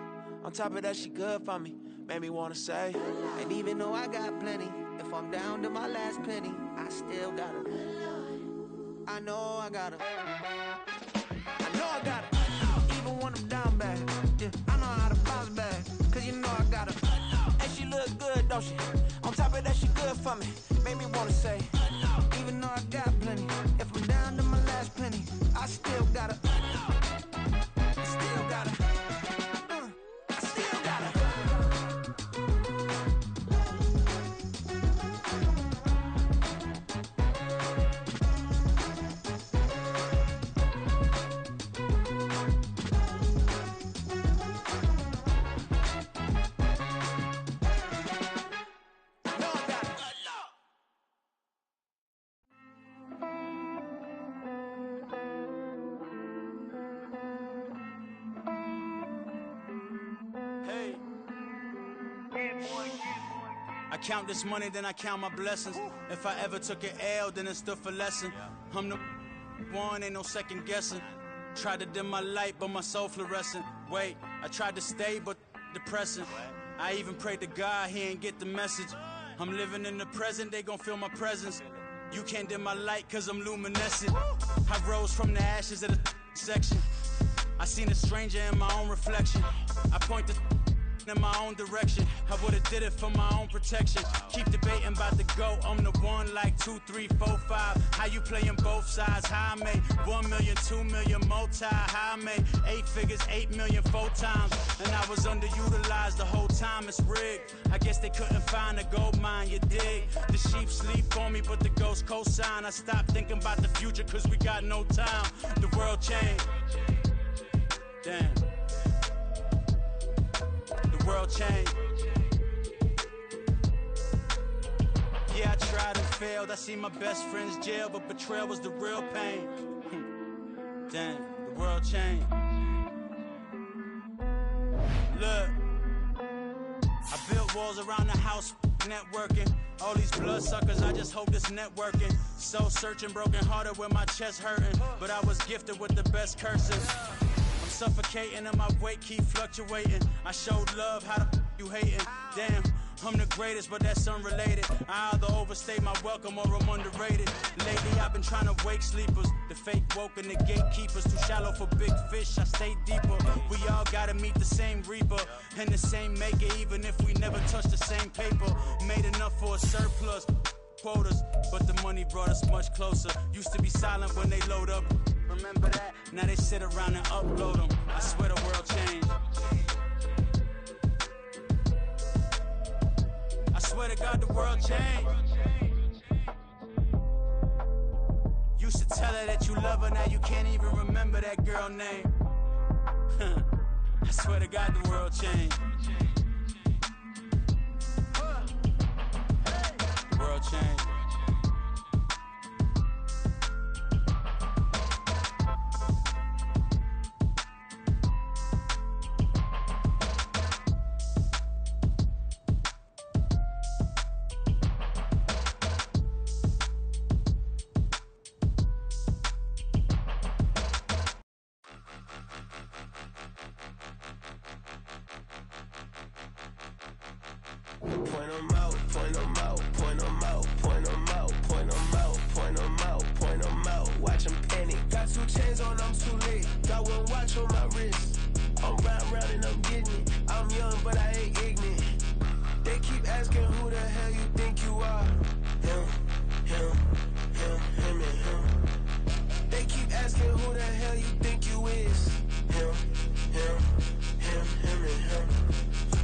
On top of that, she good for me. Made me wanna say, and even though I got plenty, if I'm down to my last penny, I still got her. I know I got her. I know I got her. Even when I'm down bad, yeah, I know how to bounce back, cause you know I got her. And she look good, don't she? On top of that, she good for me. Made me wanna say, even though I got plenty, if I'm down to my last penny, I still gotta I count this money, then I count my blessings. If I ever took an L, then it stood for lesson. I'm the one, ain't no second guessing. Tried to dim my light, but my soul fluorescent. Wait, I tried to stay, but depressing. I even prayed to God, he ain't get the message. I'm living in the present, they gon' feel my presence. You can't dim my light, cause I'm luminescent. I rose from the ashes of the section. I seen a stranger in my own reflection. I point the in my own direction. I would've did it for my own protection. Keep debating about the GOAT. I'm the one like 2, 3, 4, 5. How you playing both sides? How I made 1 million, 2 million, multi. How I made 8 figures, 8 million 4 times. And I was underutilized the whole time. It's rigged. I guess they couldn't find a gold mine, you dig? The sheep sleep for me, but the ghost co-sign. I stopped thinking about the future cause we got no time. The world changed. Damn. The world changed. Yeah, I tried and failed. I see my best friends jail, but betrayal was the real pain. Damn, the world changed. Look, I built walls around the house, networking. All these bloodsuckers, I just hope this networking. Soul searching, broken hearted with my chest hurting. But I was gifted with the best curses. I'm suffocating and my weight keep fluctuating. I showed love, how the you hating? Damn, I'm the greatest, but that's unrelated. I either overstay my welcome or I'm underrated. Lately I've been trying to wake sleepers. The fake woke and the gatekeepers. Too shallow for big fish, I stay deeper. We all gotta meet the same reaper and the same maker, even if we never touch the same paper. Made enough for a surplus quotas, but the money brought us much closer. Used to be silent when they load up. Remember that? Now they sit around and upload them. I swear the world changed. I swear to God the world changed. Used to tell her that you love her, now you can't even remember that girl name. I swear to God the world changed. The world changed. Point 'em out, point 'em out, point 'em out, point 'em out, point 'em out, point 'em out, point 'em out. Watch 'em panic. Got 2 chains on, I'm too late. Got 1 watch on my wrist. I'm round and I'm getting it. I'm young, but I ain't ignorant. They keep asking who the hell you think you are. Him, and him. They keep asking who the hell you think you is. Him, and him.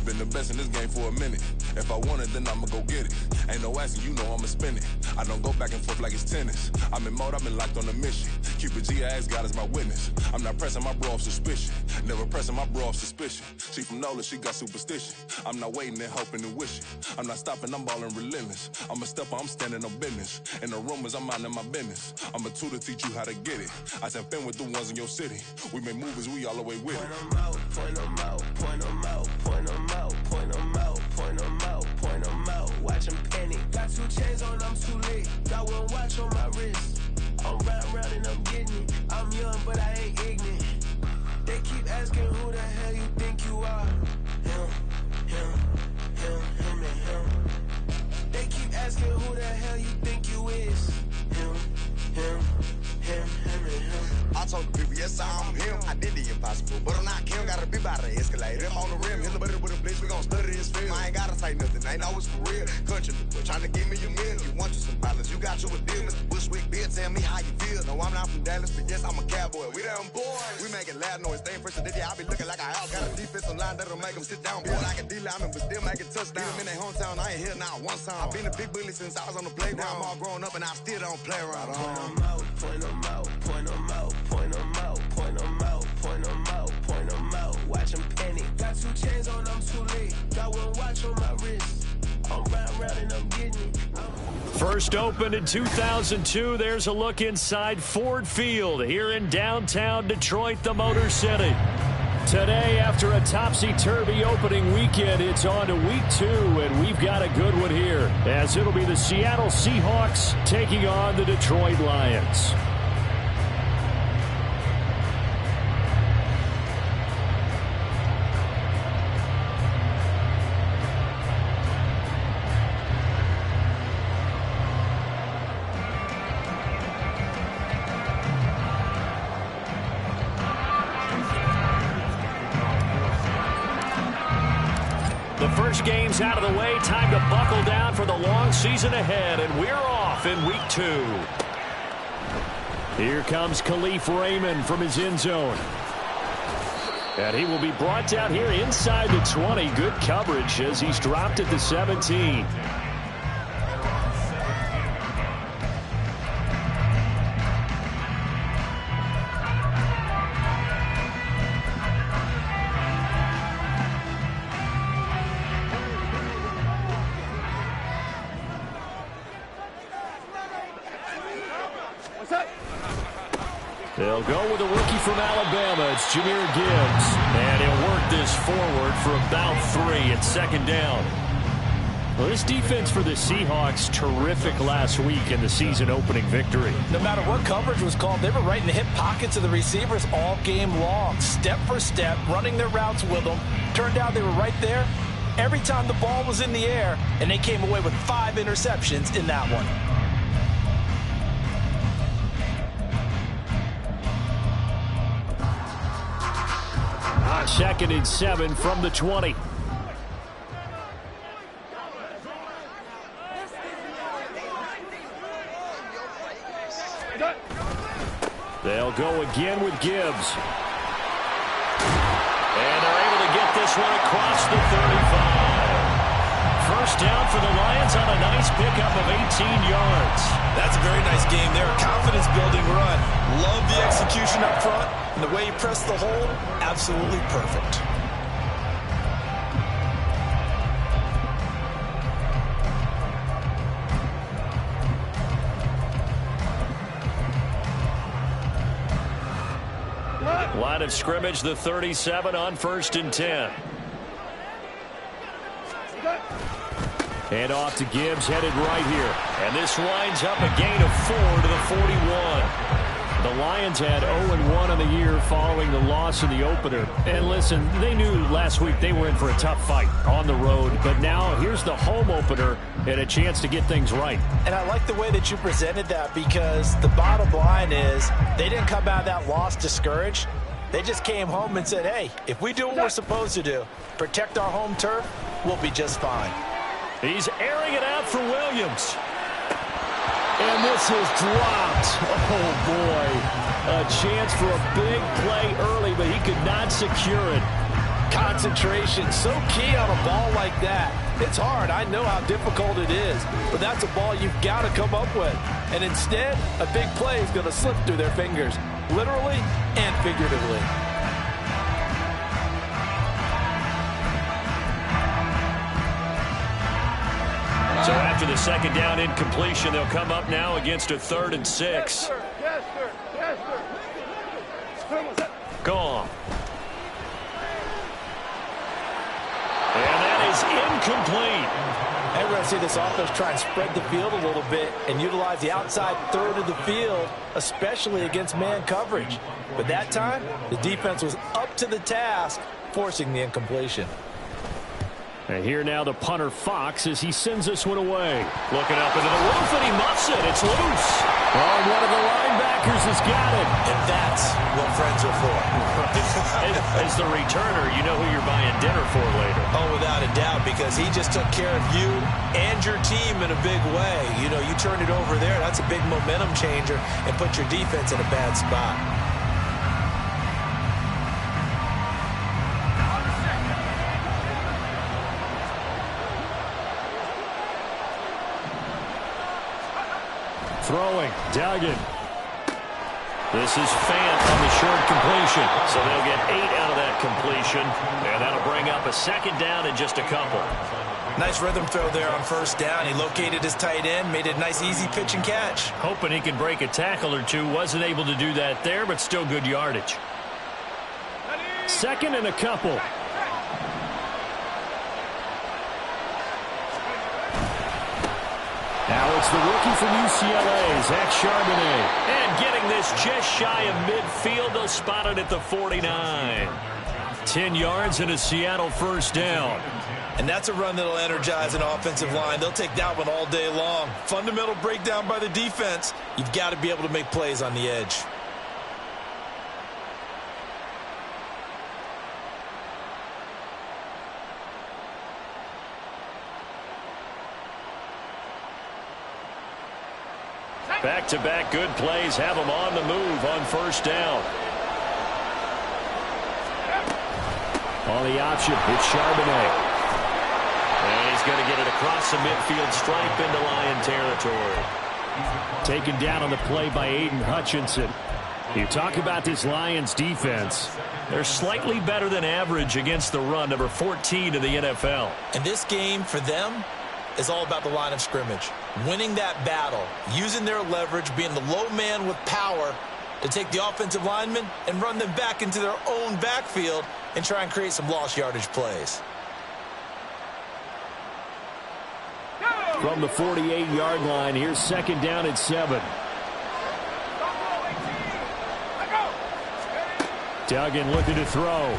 Been the best in this game for a minute. If I want it, then I'ma go get it. Ain't no asking, you know I'ma spin it. I don't go back and forth like it's tennis. I'm in mode, I've been locked on a mission. Cupid G, I ask God as my witness. I'm not pressing my bro off suspicion. Never pressing my bro off suspicion. She from Nola, she got superstition. I'm not waiting and hoping and wishing. I'm not stopping, I'm balling relentless. I'm a stepper, I'm standing on business. In the rumors, I'm minding my business. I'm a tutor, teach you how to get it. I said, fin with the ones in your city. We make movies, we all the way with it. Point 'em out, point 'em out, point 'em out, point 'em out, point 'em out, point 'em out, point 'em out. Watch 'em panic. Got 2 chains on, I'm too late. Got 1 watch on my wrist. I'm round and I'm getting it. I'm young, but I ain't ignorant. They keep asking who the hell you think you are. Him, and him. They keep asking who the hell you think you is. Him, and him. I told the people, yes, I'm him. I did the impossible, but I'm not Kim. Gotta be by the escalator. If on the rim, hit the butter with a blitz, we gon' study this film. I ain't gotta say nothing, ain't always for real. Country people trying to give me a meal. You want you some balance, you got you a deal. Mr. Bushwick, Bill, tell me how you feel. No, I'm not from Dallas, but yes, I'm a cowboy. We them boys. We making loud noise, stay fresh to the day. I be looking like a house. Got a defensive line that'll make them sit down. Feel like a D-lineman, but still making touchdowns. Beat them in their hometown, I ain't here not one time. I been a big bully since I was on the playground. Now I'm all grown up and I still don't play around. Point 'em out, point 'em out, point 'em out, point 'em out, point 'em out, point 'em out, point 'em out. Watch 'em panic. Got 2 chains on, I'm too late. Got 1 watch on my wrist. I'm round and I'm getting it. First opened in 2002. There's a look inside Ford Field here in downtown Detroit, the Motor City. Today, after a topsy-turvy opening weekend, it's on to week 2, and we've got a good one here, as it'll be the Seattle Seahawks taking on the Detroit Lions. first game's out of the way. Time to buckle down for the long season ahead, and we're off in week 2. Here comes Khalif Raymond from his end zone. And he will be brought down here inside the 20. Good coverage as he's dropped at the 17. They'll go with a rookie from Alabama. It's Jahmyr Gibbs. And he'll work this forward for about 3 at second down. Well, this defense for the Seahawks, terrific last week in the season-opening victory. No matter what coverage was called, they were right in the hip pockets of the receivers all game long. Step for step, running their routes with them. Turned out they were right there every time the ball was in the air, and they came away with 5 interceptions in that one. Second and 7 from the 20. They'll go again with Gibbs. And they're able to get this one across the 35. First down for the Lions on a nice pickup of 18 yards. That's a very nice game there. Confidence-building run. Love the execution up front. And the way he pressed the hole, absolutely perfect. Line of scrimmage, the 37 on 1st and 10. Hand off to Gibbs, headed right here. And this winds up a gain of 4 to the 41. The Lions had 0-1 on the year following the loss in the opener. And listen, they knew last week they were in for a tough fight on the road. But now here's the home opener and a chance to get things right. And I like the way that you presented that, because the bottom line is they didn't come out of that loss discouraged. They just came home and said, hey, if we do what we're supposed to do, protect our home turf, we'll be just fine. He's airing it out for Williams. And this is dropped. Oh, boy. A chance for a big play early, but he could not secure it. Concentration, so key on a ball like that. It's hard. I know how difficult it is, but that's a ball you've got to come up with. And instead, a big play is going to slip through their fingers, literally and figuratively. So after the second down incompletion, they'll come up now against a 3rd and 6. Yes, sir. Yes, sir. Yes, sir. Gone. And that is incomplete. And we're going to see this offense try and spread the field a little bit and utilize the outside third of the field, especially against man coverage. But that time, the defense was up to the task, forcing the incompletion. And here now the punter Fox as he sends this one away. Looking up into the roof, and he muffs it. It's loose. Oh, one of the linebackers has got it. And that's what friends are for. As the returner, you know who you're buying dinner for later. Oh, without a doubt, because he just took care of you and your team in a big way. You know, you turn it over there, that's a big momentum changer, and put your defense in a bad spot. Throwing, Duggan. This is Fant on the short completion. So they'll get 8 out of that completion, and that'll bring up a second down in just a couple. Nice rhythm throw there on 1st down. He located his tight end, made it a nice easy pitch and catch. Hoping he could break a tackle or two. Wasn't able to do that there, but still good yardage. 2nd and a couple. Now it's the rookie from UCLA, Zach Charbonnet. And getting this just shy of midfield, they'll spot it at the 49. 10 yards and a Seattle 1st down. And that's a run that'll energize an offensive line. They'll take that one all day long. Fundamental breakdown by the defense. You've got to be able to make plays on the edge. Back-to-back good plays have him on the move on first down. On the option, it's Charbonnet. And he's going to get it across the midfield stripe into Lion territory. Taken down on the play by Aiden Hutchinson. You talk about this Lions defense. They're slightly better than average against the run, number 14 in the NFL. And this game for them is all about the line of scrimmage. Winning that battle, using their leverage, being the low man with power to take the offensive linemen and run them back into their own backfield and try and create some lost yardage plays. From the 48-yard line, here's second down at 7. Duggan looking to throw.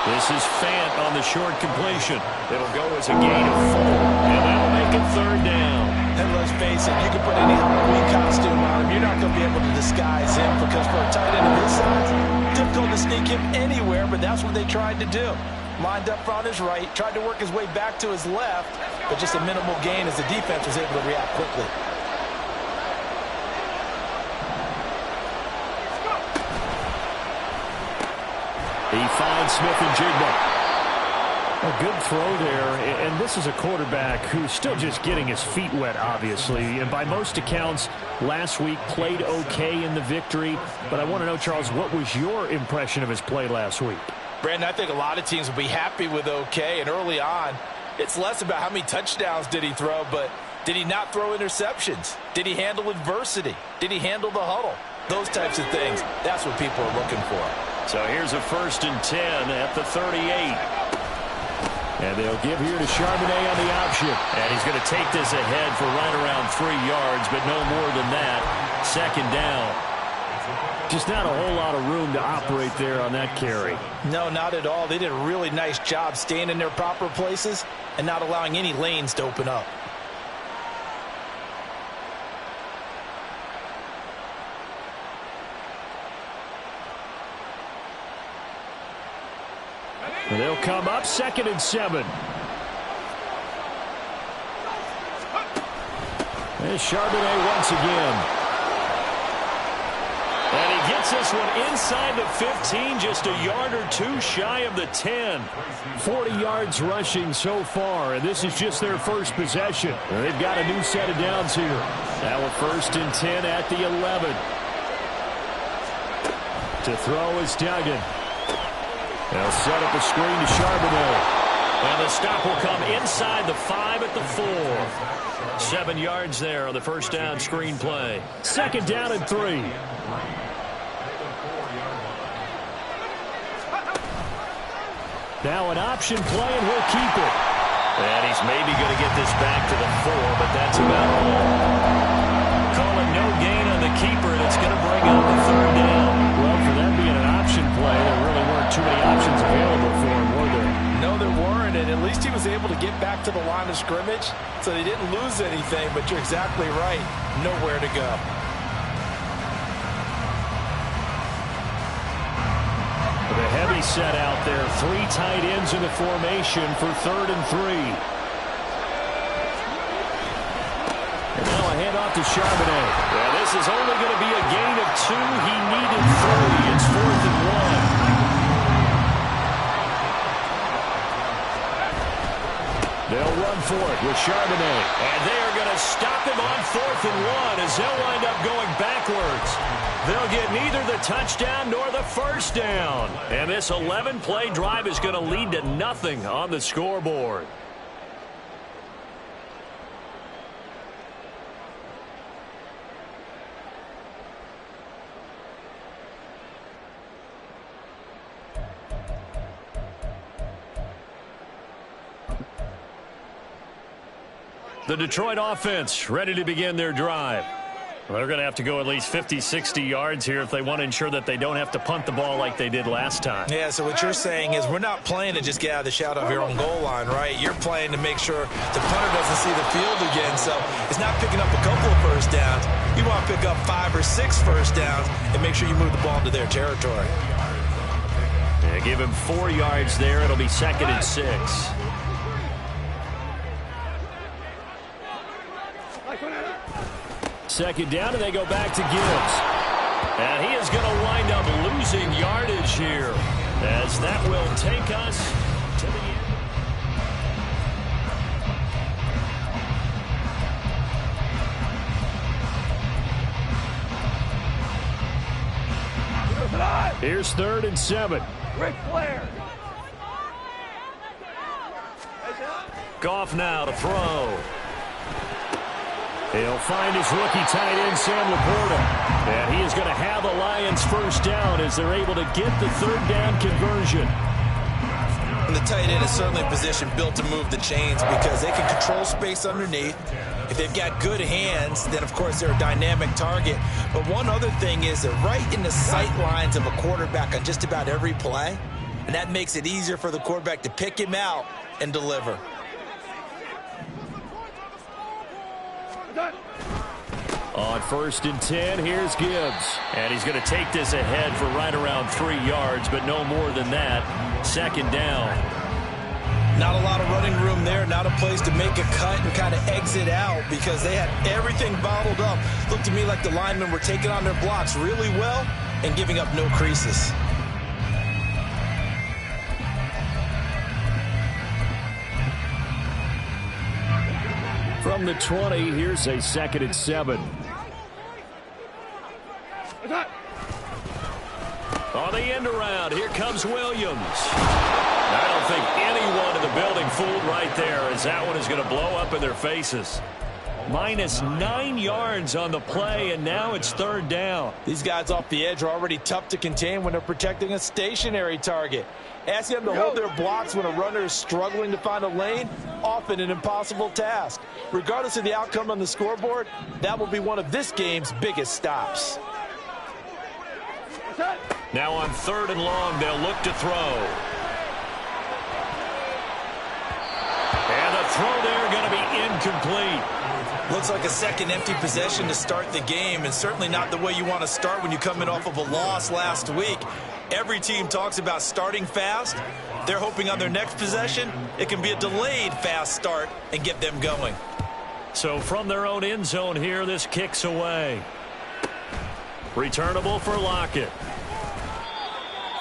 This is Fant on the short completion. It'll go as a gain of 4, and that'll make it third down. And let's face it, you can put any Halloween costume on him. You're not going to be able to disguise him because for a tight end of his size, difficult to sneak him anywhere, but that's what they tried to do. Lined up on his right, tried to work his way back to his left, but just a minimal gain as the defense was able to react quickly. He finds Smith-Njigba. A good throw there, and this is a quarterback who's still just getting his feet wet, obviously. And by most accounts, last week played okay in the victory. But I want to know, Charles, what was your impression of his play last week? Brandon, I think a lot of teams will be happy with okay. And early on, it's less about how many touchdowns did he throw, but did he not throw interceptions? Did he handle adversity? Did he handle the huddle? Those types of things. That's what people are looking for. So here's a 1st and 10 at the 38. And they'll give here to Charbonnet on the option. And he's going to take this ahead for right around 3 yards, but no more than that. Second down. Just not a whole lot of room to operate there on that carry. No, not at all. They did a really nice job staying in their proper places and not allowing any lanes to open up. And they'll come up 2nd and 7. There's Charbonnet once again. And he gets this one inside the 15, just a yard or 2 shy of the 10. 40 yards rushing so far, and this is just their first possession. They've got a new set of downs here. Now a 1st and 10 at the 11. To throw is Duggan. They'll set up a screen to Charbonnet. And the stop will come inside the 5 at the 4. 7 yards there on the first down screen play. 2nd down and 3. Now an option play, and we'll keep it. And he's maybe going to get this back to the 4, but that's about all. Calling no gain on the keeper, and it's going to bring up the 3rd down. Well, for that being an option play, there really weren't too many options available for him, were there? No, there weren't, and at least he was able to get back to the line of scrimmage, so they didn't lose anything, but you're exactly right. Nowhere to go. The heavy set out there. 3 tight ends in the formation for 3rd and 3. And now a handoff to Charbonnet. Yeah, this is only going to be a gain of 2. He needed 3. It's 4th and 1. They'll run for it with Charbonnet. And they are going to stop him on 4th and 1 as they'll wind up going backwards. They'll get neither the touchdown nor the first down. And this 11-play drive is going to lead to nothing on the scoreboard. The Detroit offense ready to begin their drive. They're going to have to go at least 50, 60 yards here if they want to ensure that they don't have to punt the ball like they did last time. Yeah, so what you're saying is we're not playing to just get out of the shadow of your own goal line, right? You're playing to make sure the punter doesn't see the field again. So it's not picking up a couple of first downs. You want to pick up 5 or 6 first downs and make sure you move the ball into their territory. Yeah, give him 4 yards there. It'll be 2nd and 6. second down, and they go back to Gibbs. And he is going to wind up losing yardage here, as that will take us to the end. Here's 3rd and 7. Ric Flair. Goff now to throw. He'll find his rookie tight end, Sam Laporta. And he is going to have the Lions first down as they're able to get the 3rd down conversion. And the tight end is certainly a position built to move the chains because they can control space underneath. If they've got good hands, then, of course, they're a dynamic target. But one other thing is they're right in the sight lines of a quarterback on just about every play. And that makes it easier for the quarterback to pick him out and deliver. On 1st and 10, here's Gibbs. And he's going to take this ahead for right around 3 yards, but no more than that. 2nd down. Not a lot of running room there, not a place to make a cut and kind of exit out because they had everything bottled up. Looked to me like the linemen were taking on their blocks really well and giving up no creases. From the 20, here's a 2nd and 7. On the end around, here comes Williams. I don't think anyone in the building fooled right there, as that one is going to blow up in their faces. Minus 9 yards on the play, and now it's 3rd down. These guys off the edge are already tough to contain when they're protecting a stationary target. Asking them to hold their blocks when a runner is struggling to find a lane, often an impossible task. Regardless of the outcome on the scoreboard, that will be one of this game's biggest stops. Now on 3rd and long, they'll look to throw. And the throw there going to be incomplete. Looks like a second empty possession to start the game, and certainly not the way you want to start when you're coming off of a loss last week. Every team talks about starting fast. They're hoping on their next possession, it can be a delayed fast start and get them going. So from their own end zone here, this kicks away. Returnable for Lockett.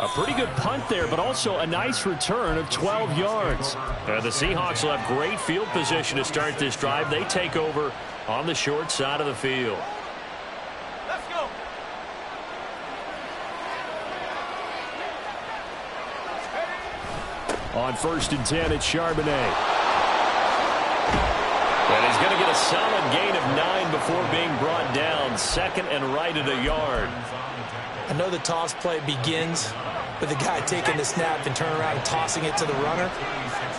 A pretty good punt there, but also a nice return of 12 yards. The Seahawks will have great field position to start this drive. They take over on the short side of the field. Let's go. On 1st and 10, it's Charbonnet. And he's going to get a solid gain of 9 before being brought down. 2nd and right at a yard. I know the toss play begins with the guy taking the snap and turning around and tossing it to the runner.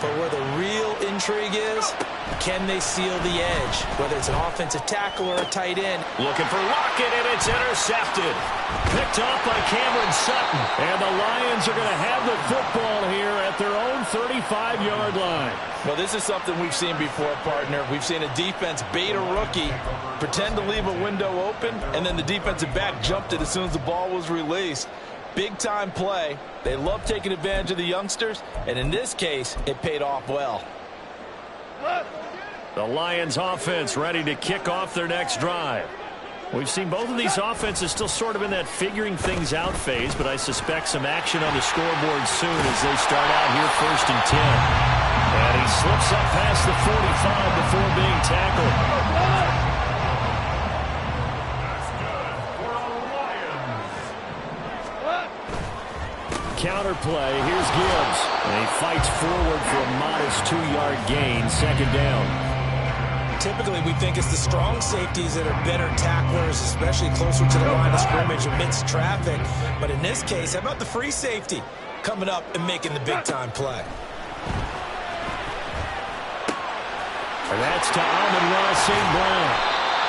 But where the real intrigue is, can they seal the edge? Whether it's an offensive tackle or a tight end. Looking for Lockett, and it's intercepted. Picked off by Cameron Sutton. And the Lions are going to have the football here at their own 35-yard line. Well, this is something we've seen before, partner. We've seen a defense bait a rookie, pretend to leave a window open, and then the defensive back jumped it as soon as the ball was released. Big-time play. They love taking advantage of the youngsters, and in this case, it paid off well. The Lions offense ready to kick off their next drive. We've seen both of these offenses still sort of in that figuring things out phase, but I suspect some action on the scoreboard soon as they start out here 1st and 10. And he slips up past the 45 before being tackled. Counter play, here's Gibbs. And he fights forward for a modest 2-yard gain, 2nd down. Typically, we think it's the strong safeties that are better tacklers, especially closer to the line of scrimmage amidst traffic. But in this case, how about the free safety coming up and making the big-time play? And that's to Amon-Ra St. Brown.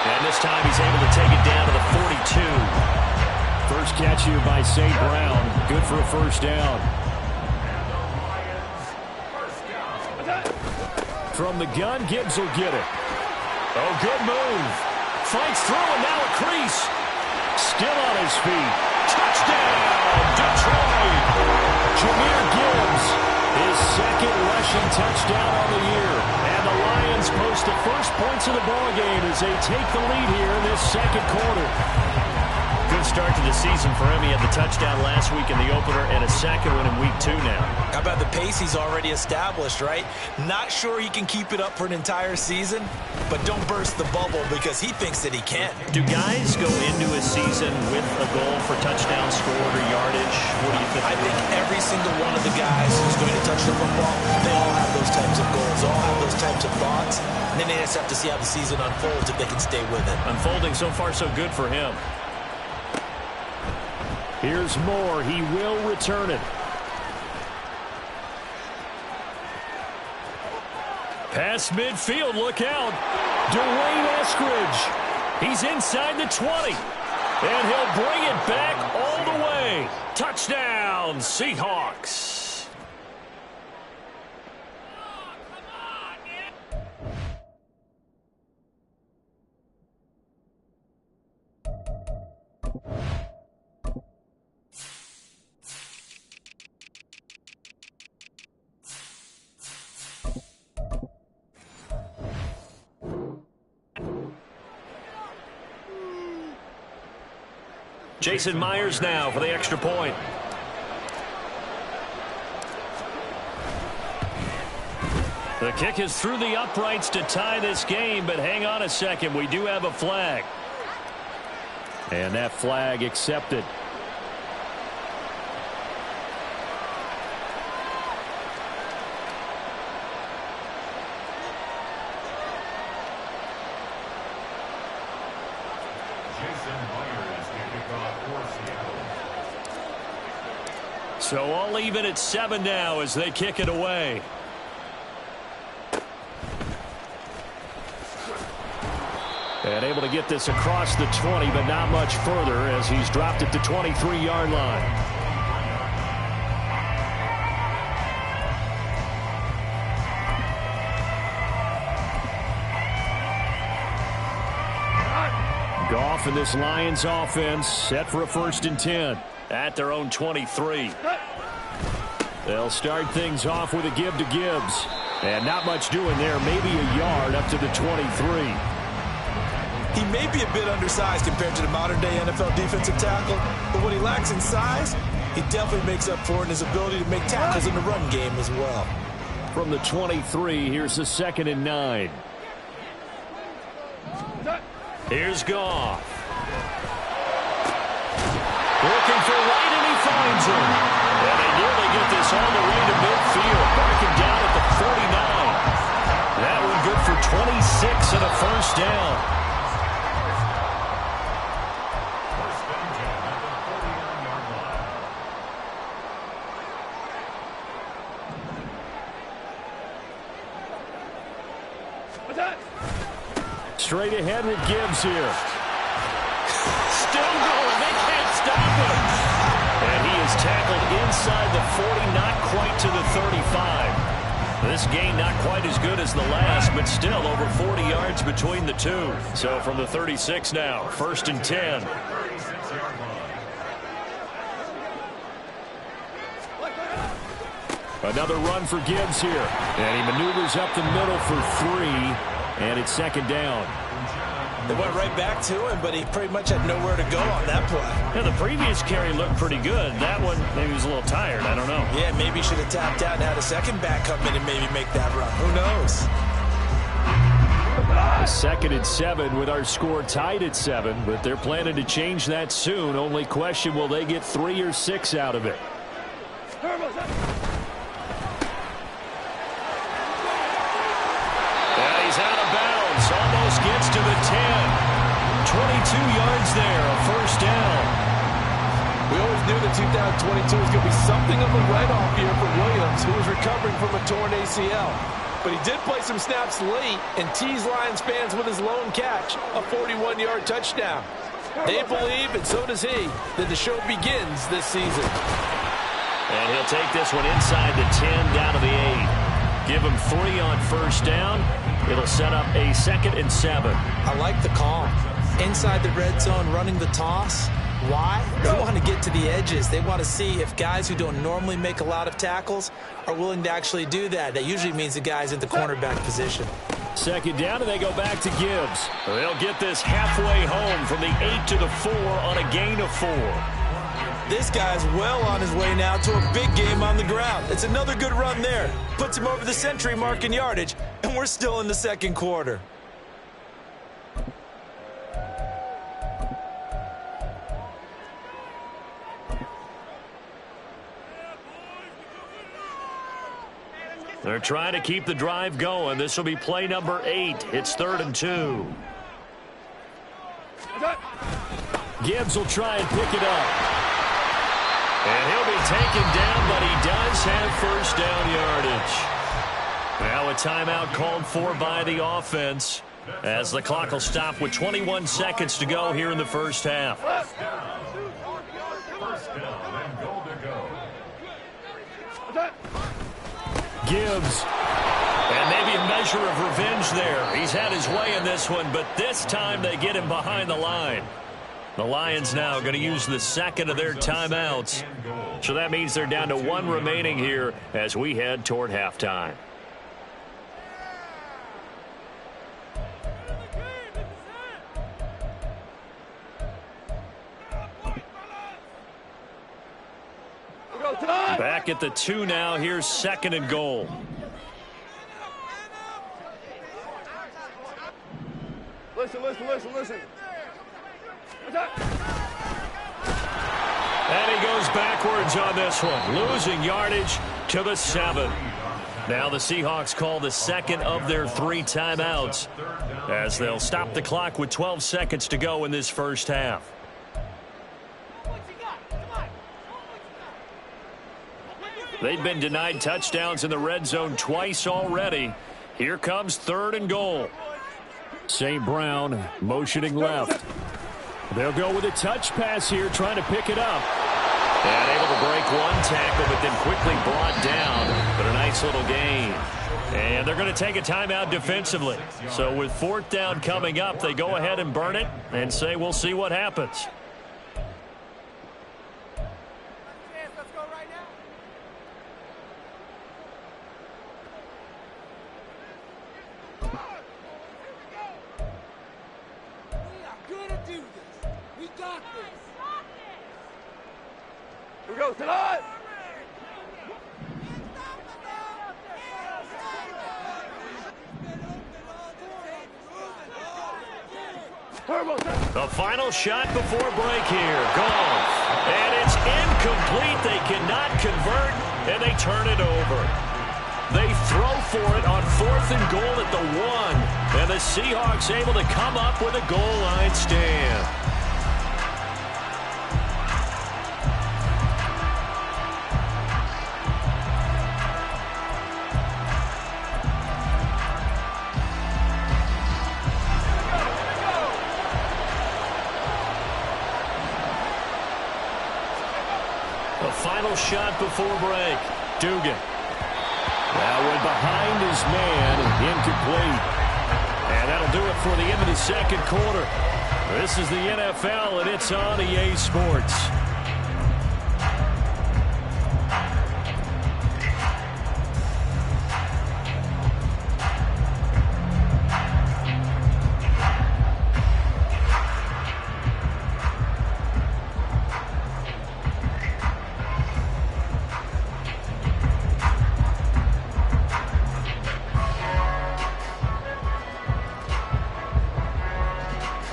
And this time he's able to take it down to the 42. First catch here by St. Brown. Good for a 1st down. From the gun, Gibbs will get it. Oh, good move. Fights through, and now a crease. Still on his feet. Touchdown, Detroit. Jahmyr Gibbs His second rushing touchdown on the year. And the Lions post the first points of the ballgame as they take the lead here in this second quarter. Good start to the season for him. He had the touchdown last week in the opener and a second one in week 2 now. How about the pace he's already established, right? Not sure he can keep it up for an entire season, but don't burst the bubble because he thinks that he can. Do guys go into a season with a goal for touchdown scored or yardage? What do you think? I think every single one of the guys who's going to touch the football, they all have those types of goals, all have those types of thoughts. And then they just have to see how the season unfolds if they can stay with it. Unfolding so far so good for him. Here's Moore. He will return it. Past midfield. Look out. Dwayne Eskridge. He's inside the 20. And he'll bring it back all the way. Touchdown, Seahawks. Jason Myers now for the extra point. The kick is through the uprights to tie this game, but hang on a second. We do have a flag. And that flag accepted. So all even at 7 now as they kick it away. And able to get this across the 20, but not much further as he's dropped it to 23-yard line. Goff and this Lions offense set for a 1st and 10 at their own 23. They'll start things off with a give to Gibbs. And not much doing there. Maybe a yard up to the 23. He may be a bit undersized compared to the modern-day NFL defensive tackle, but what he lacks in size, he definitely makes up for it in his ability to make tackles in the run game as well. From the 23, here's the 2nd and 9. Here's Goff. Looking for White, and he finds him. And they nearly get this all the way to midfield. Barking down at the 49. That one good for 26 and a 1st down. Straight ahead with Gibbs here. Still going. They can't stop him. And he is tackled inside the 40, not quite to the 35. This gain not quite as good as the last, but still over 40 yards between the two. So from the 36 now, 1st and 10. Another run for Gibbs here. And he maneuvers up the middle for 3. And it's 2nd down. They went right back to him, but he pretty much had nowhere to go on that play. Yeah, the previous carry looked pretty good. That one, maybe he was a little tired. I don't know. Yeah, maybe he should have tapped out and had a second back come in and maybe make that run. Who knows? 2nd and 7 with our score tied at 7, but they're planning to change that soon. Only question, will they get 3 or 6 out of it? He's out of bounds. Almost gets to the 10. 22 yards there, a 1st down. We always knew that 2022 was going to be something of a write-off year for Williams, who was recovering from a torn ACL. But he did play some snaps late and teased Lions fans with his lone catch, a 41-yard touchdown. They believe, and so does he, that the show begins this season. And he'll take this one inside the 10, down to the 8. Give him 3 on 1st down. It'll set up a 2nd and 7. I like the call. Inside the red zone, running the toss. Why? They want to get to the edges. They want to see if guys who don't normally make a lot of tackles are willing to actually do that. That usually means the guys in the cornerback position. Second down, and they go back to Gibbs. They'll get this halfway home from the 8 to the 4 on a gain of 4. This guy's well on his way now to a big game on the ground. It's another good run there. Puts him over the century mark in yardage, and we're still in the second quarter. They're trying to keep the drive going. This will be play number 8. It's 3rd and 2. Gibbs will try and pick it up. And he'll be taken down, but he does have first down yardage. Now a timeout called for by the offense as the clock will stop with 21 seconds to go here in the first half. First down and goal to go. Gibbs. And maybe a measure of revenge there. He's had his way in this one, but this time they get him behind the line. The Lions now going to use the second of their timeouts. So that means they're down to 1 remaining here as we head toward halftime. Back at the 2 now. Here's 2nd and goal. Listen. And he goes backwards on this one, losing yardage to the 7. Now the Seahawks call the second of their 3 timeouts as they'll stop the clock with 12 seconds to go in this first half. They've been denied touchdowns in the red zone twice already. Here comes 3rd and goal. St. Brown motioning left. They'll go with a touch pass here, trying to pick it up. And able to break 1 tackle, but then quickly brought down. But a nice little gain. And they're going to take a timeout defensively. So with 4th down coming up, they go ahead and burn it and say we'll see what happens. We go tonight. The final shot before break here. Gone. And it's incomplete. They cannot convert, and they turn it over. They throw for it on 4th and goal at the 1. And the Seahawks able to come up with a goal line stand. The final shot before break. Dugan. That went behind his man, incomplete. And that'll do it for the end of the second quarter. This is the NFL, and it's on EA Sports.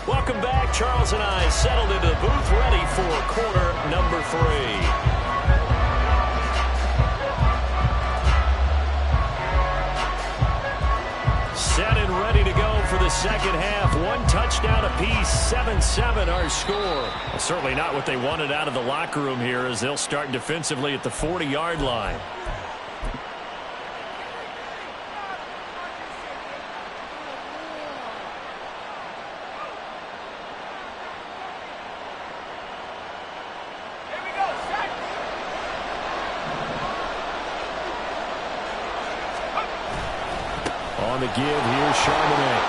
Welcome back. Charles and I settled into the booth, ready for quarter number 3. Set and ready to go for the second half. 1 touchdown apiece, 7-7 our score. Well, certainly not what they wanted out of the locker room here as they'll start defensively at the 40-yard line. On the give, here's Charbonnet.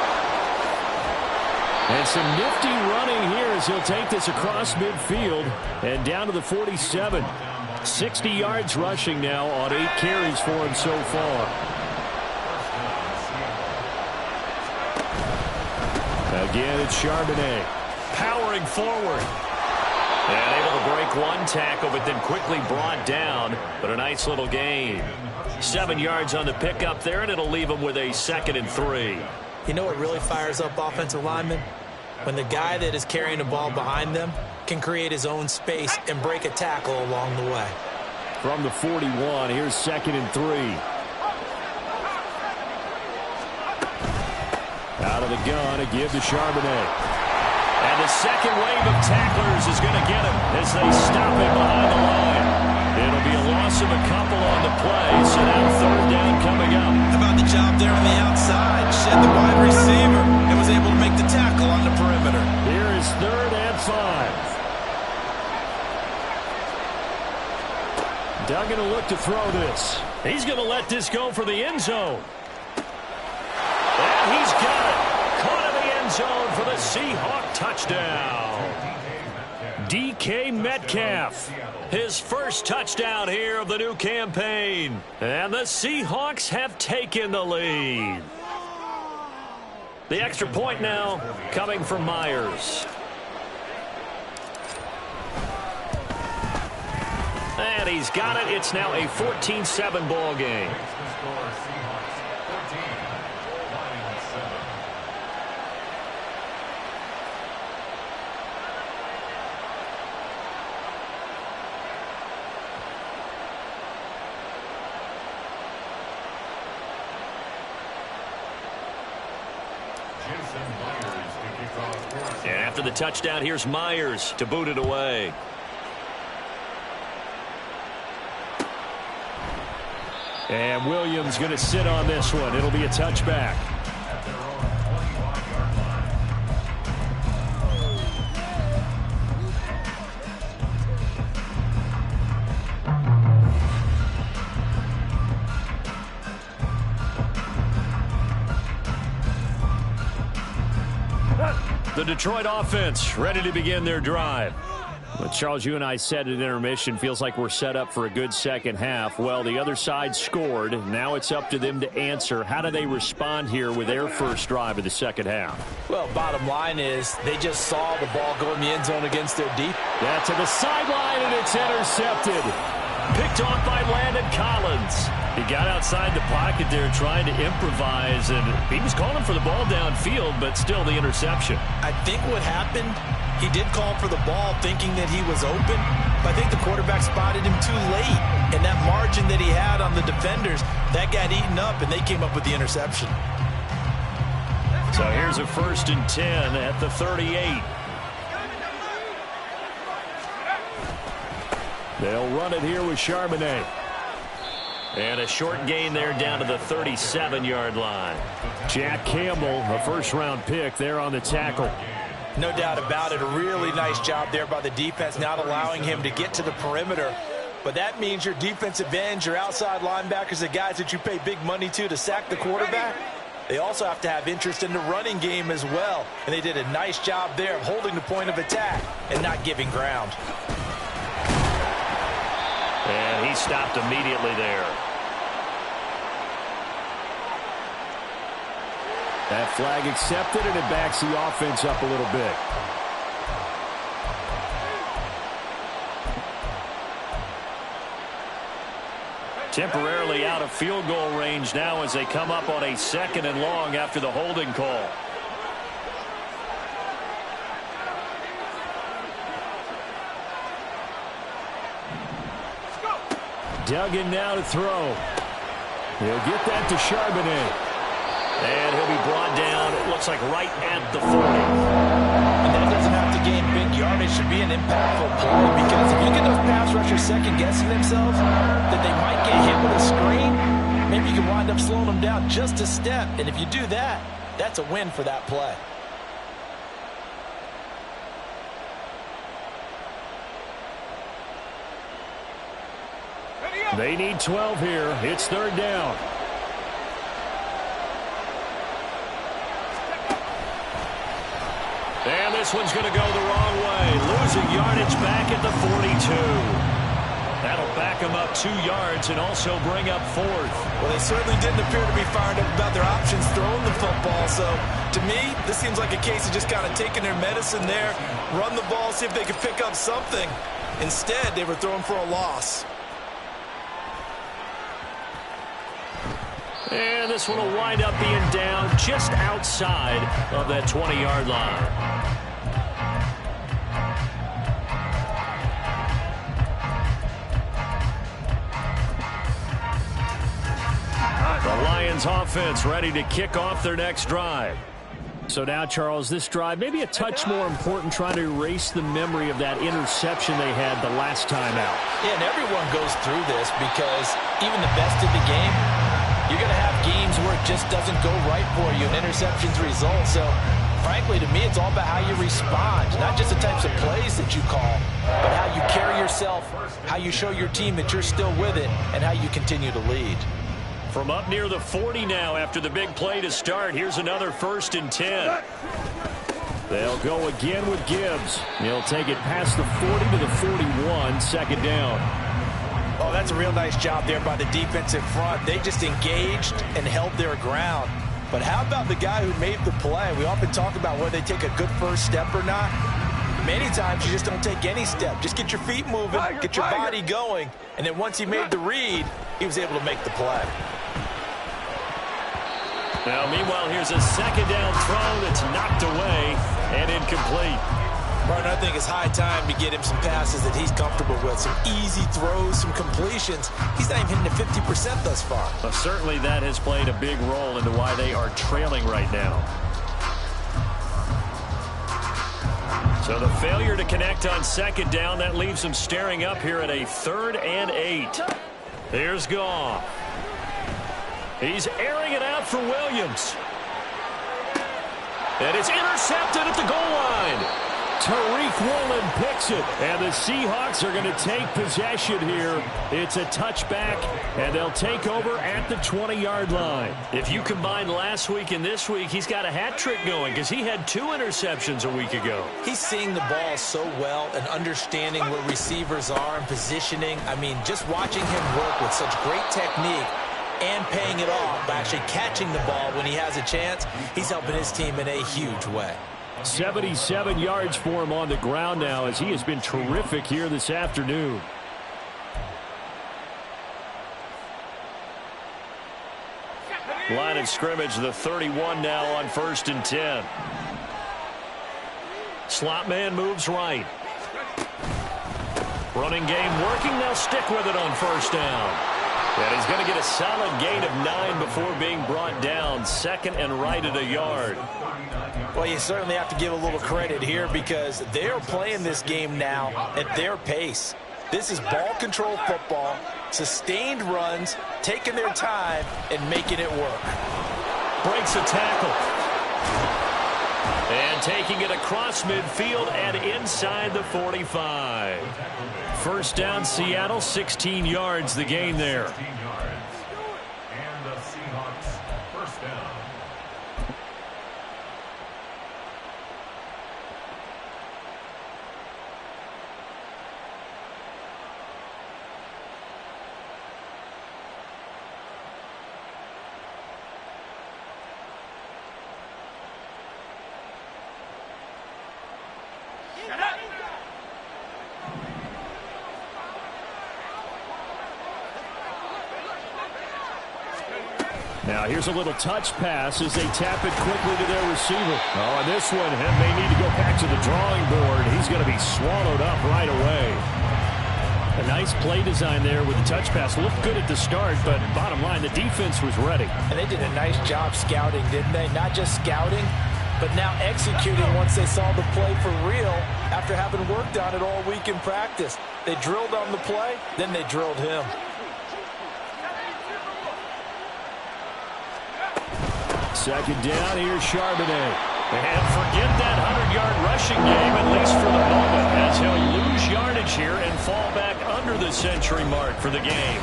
And some nifty running here as he'll take this across midfield and down to the 47. 60 yards rushing now on 8 carries for him so far. Again, it's Charbonnet powering forward. And able to break one tackle, but then quickly brought down. But a nice little gain. 7 yards on the pickup there, and it'll leave him with a 2nd and 3. You know what really fires up offensive linemen? When the guy that is carrying the ball behind them can create his own space and break a tackle along the way. From the 41, here's 2nd and 3. Out of the gun, a give to Charbonnet. And the second wave of tacklers is going to get him as they stop him behind the line. It'll be a loss of a couple on the play, so now 3rd down coming up. How about the job there on the outside? Shed the wide receiver and was able to make the tackle on the perimeter. Here is 3rd and 5. Duggan will look to throw this. He's going to let this go for the end zone. And he's got it. Caught in the end zone for the Seahawk touchdown. DK Metcalf. His first touchdown here of the new campaign. And the Seahawks have taken the lead. The extra point now coming from Myers. And he's got it. It's now a 14-7 ball game. And after the touchdown, here's Myers to boot it away. And Williams going to sit on this one. It'll be a touchback. The Detroit offense ready to begin their drive. But Charles, you and I said at intermission, feels like we're set up for a good second half. Well, the other side scored. Now it's up to them to answer. How do they respond here with their first drive of the second half? Well, bottom line is they just saw the ball go in the end zone against their deep. That's to the sideline, and it's intercepted. Picked off by Landon Collins. He got outside the pocket there trying to improvise, and he was calling for the ball downfield, but still the interception. I think what happened, he did call for the ball thinking that he was open, but I think the quarterback spotted him too late. And that margin that he had on the defenders, that got eaten up, and they came up with the interception. So here's a 1st and 10 at the 38. They'll run it here with Charbonnet. And a short gain there down to the 37-yard line. Jack Campbell, a first-round pick there on the tackle. No doubt about it. A really nice job there by the defense, not allowing him to get to the perimeter. But that means your defensive ends, your outside linebackers, the guys that you pay big money to sack the quarterback, they also have to have interest in the running game as well. And they did a nice job there of holding the point of attack and not giving ground. And he stopped immediately there. That flag accepted, and it backs the offense up a little bit. Temporarily out of field goal range now as they come up on a 2nd and long after the holding call. Duggan now to throw. He'll get that to Charbonnet. And he'll be brought down, it looks like right at the 40. And that doesn't have to gain big yardage to be an impactful play, because if you get those pass rushers second-guessing themselves that they might get hit with a screen, maybe you can wind up slowing them down just a step. And if you do that, that's a win for that play. They need 12 here. It's 3rd down. And this one's going to go the wrong way. Losing yardage back at the 42. That'll back them up 2 yards and also bring up 4th. Well, they certainly didn't appear to be fired up about their options throwing the football. So, to me, this seems like a case of just kind of taking their medicine there, run the ball, see if they could pick up something. Instead, they were throwing for a loss. And this one will wind up being down just outside of that 20-yard line. The Lions offense ready to kick off their next drive. So now, Charles, this drive maybe a touch more important, trying to erase the memory of that interception they had the last time out. Yeah, and everyone goes through this because even the best of the game, you're going to have games where it just doesn't go right for you and interceptions result. So, frankly, to me, it's all about how you respond, not just the types of plays that you call, but how you carry yourself, how you show your team that you're still with it, and how you continue to lead. From up near the 40 now after the big play to start, here's another 1st and 10. They'll go again with Gibbs. He'll take it past the 40 to the 41, 2nd down. Oh, that's a real nice job there by the defensive front. They just engaged and held their ground. But how about the guy who made the play? We often talk about whether they take a good first step or not. Many times you just don't take any step. Just get your feet moving, get your body going, and then once he made the read, he was able to make the play. Now, meanwhile, here's a 2nd down throw that's knocked away and incomplete. Martin, I think it's high time to get him some passes that he's comfortable with, some easy throws, some completions. He's not even hitting the 50% thus far. Well, certainly that has played a big role into why they are trailing right now. So the failure to connect on 2nd down, that leaves them staring up here at a 3rd and 8. Here's Goff. He's airing it out for Williams. And it's intercepted at the goal line. Tariq Woolen picks it, and the Seahawks are going to take possession here. It's a touchback, and they'll take over at the 20-yard line. If you combine last week and this week, he's got a hat trick going because he had 2 interceptions a week ago. He's seeing the ball so well and understanding where receivers are and positioning. I mean, just watching him work with such great technique and paying it off by actually catching the ball when he has a chance, he's helping his team in a huge way. 77 yards for him on the ground now as he has been terrific here this afternoon. Line of scrimmage, the 31 now on 1st and 10. Slot man moves right. Running game working. They'll stick with it on 1st down. And he's going to get a solid gain of 9 before being brought down. 2nd and right at a yard. Well, you certainly have to give a little credit here because they are playing this game now at their pace. This is ball control football, sustained runs, taking their time and making it work. Breaks a tackle. And taking it across midfield and inside the 45. 1st down, Seattle, 16 yards the gain there. And the Seahawks 1st down. Now here's a little touch pass as they tap it quickly to their receiver. Oh, and this one may need to go back to the drawing board. He's going to be swallowed up right away. A nice play design there with the touch pass. Looked good at the start, but bottom line, the defense was ready. And they did a nice job scouting, didn't they? Not just scouting, but now executing once they saw the play for real after having worked on it all week in practice. They drilled on the play, then they drilled him. Second down, here's Charbonnet. And forget that 100-yard rushing game, at least for the moment, as he'll lose yardage here and fall back under the century mark for the game.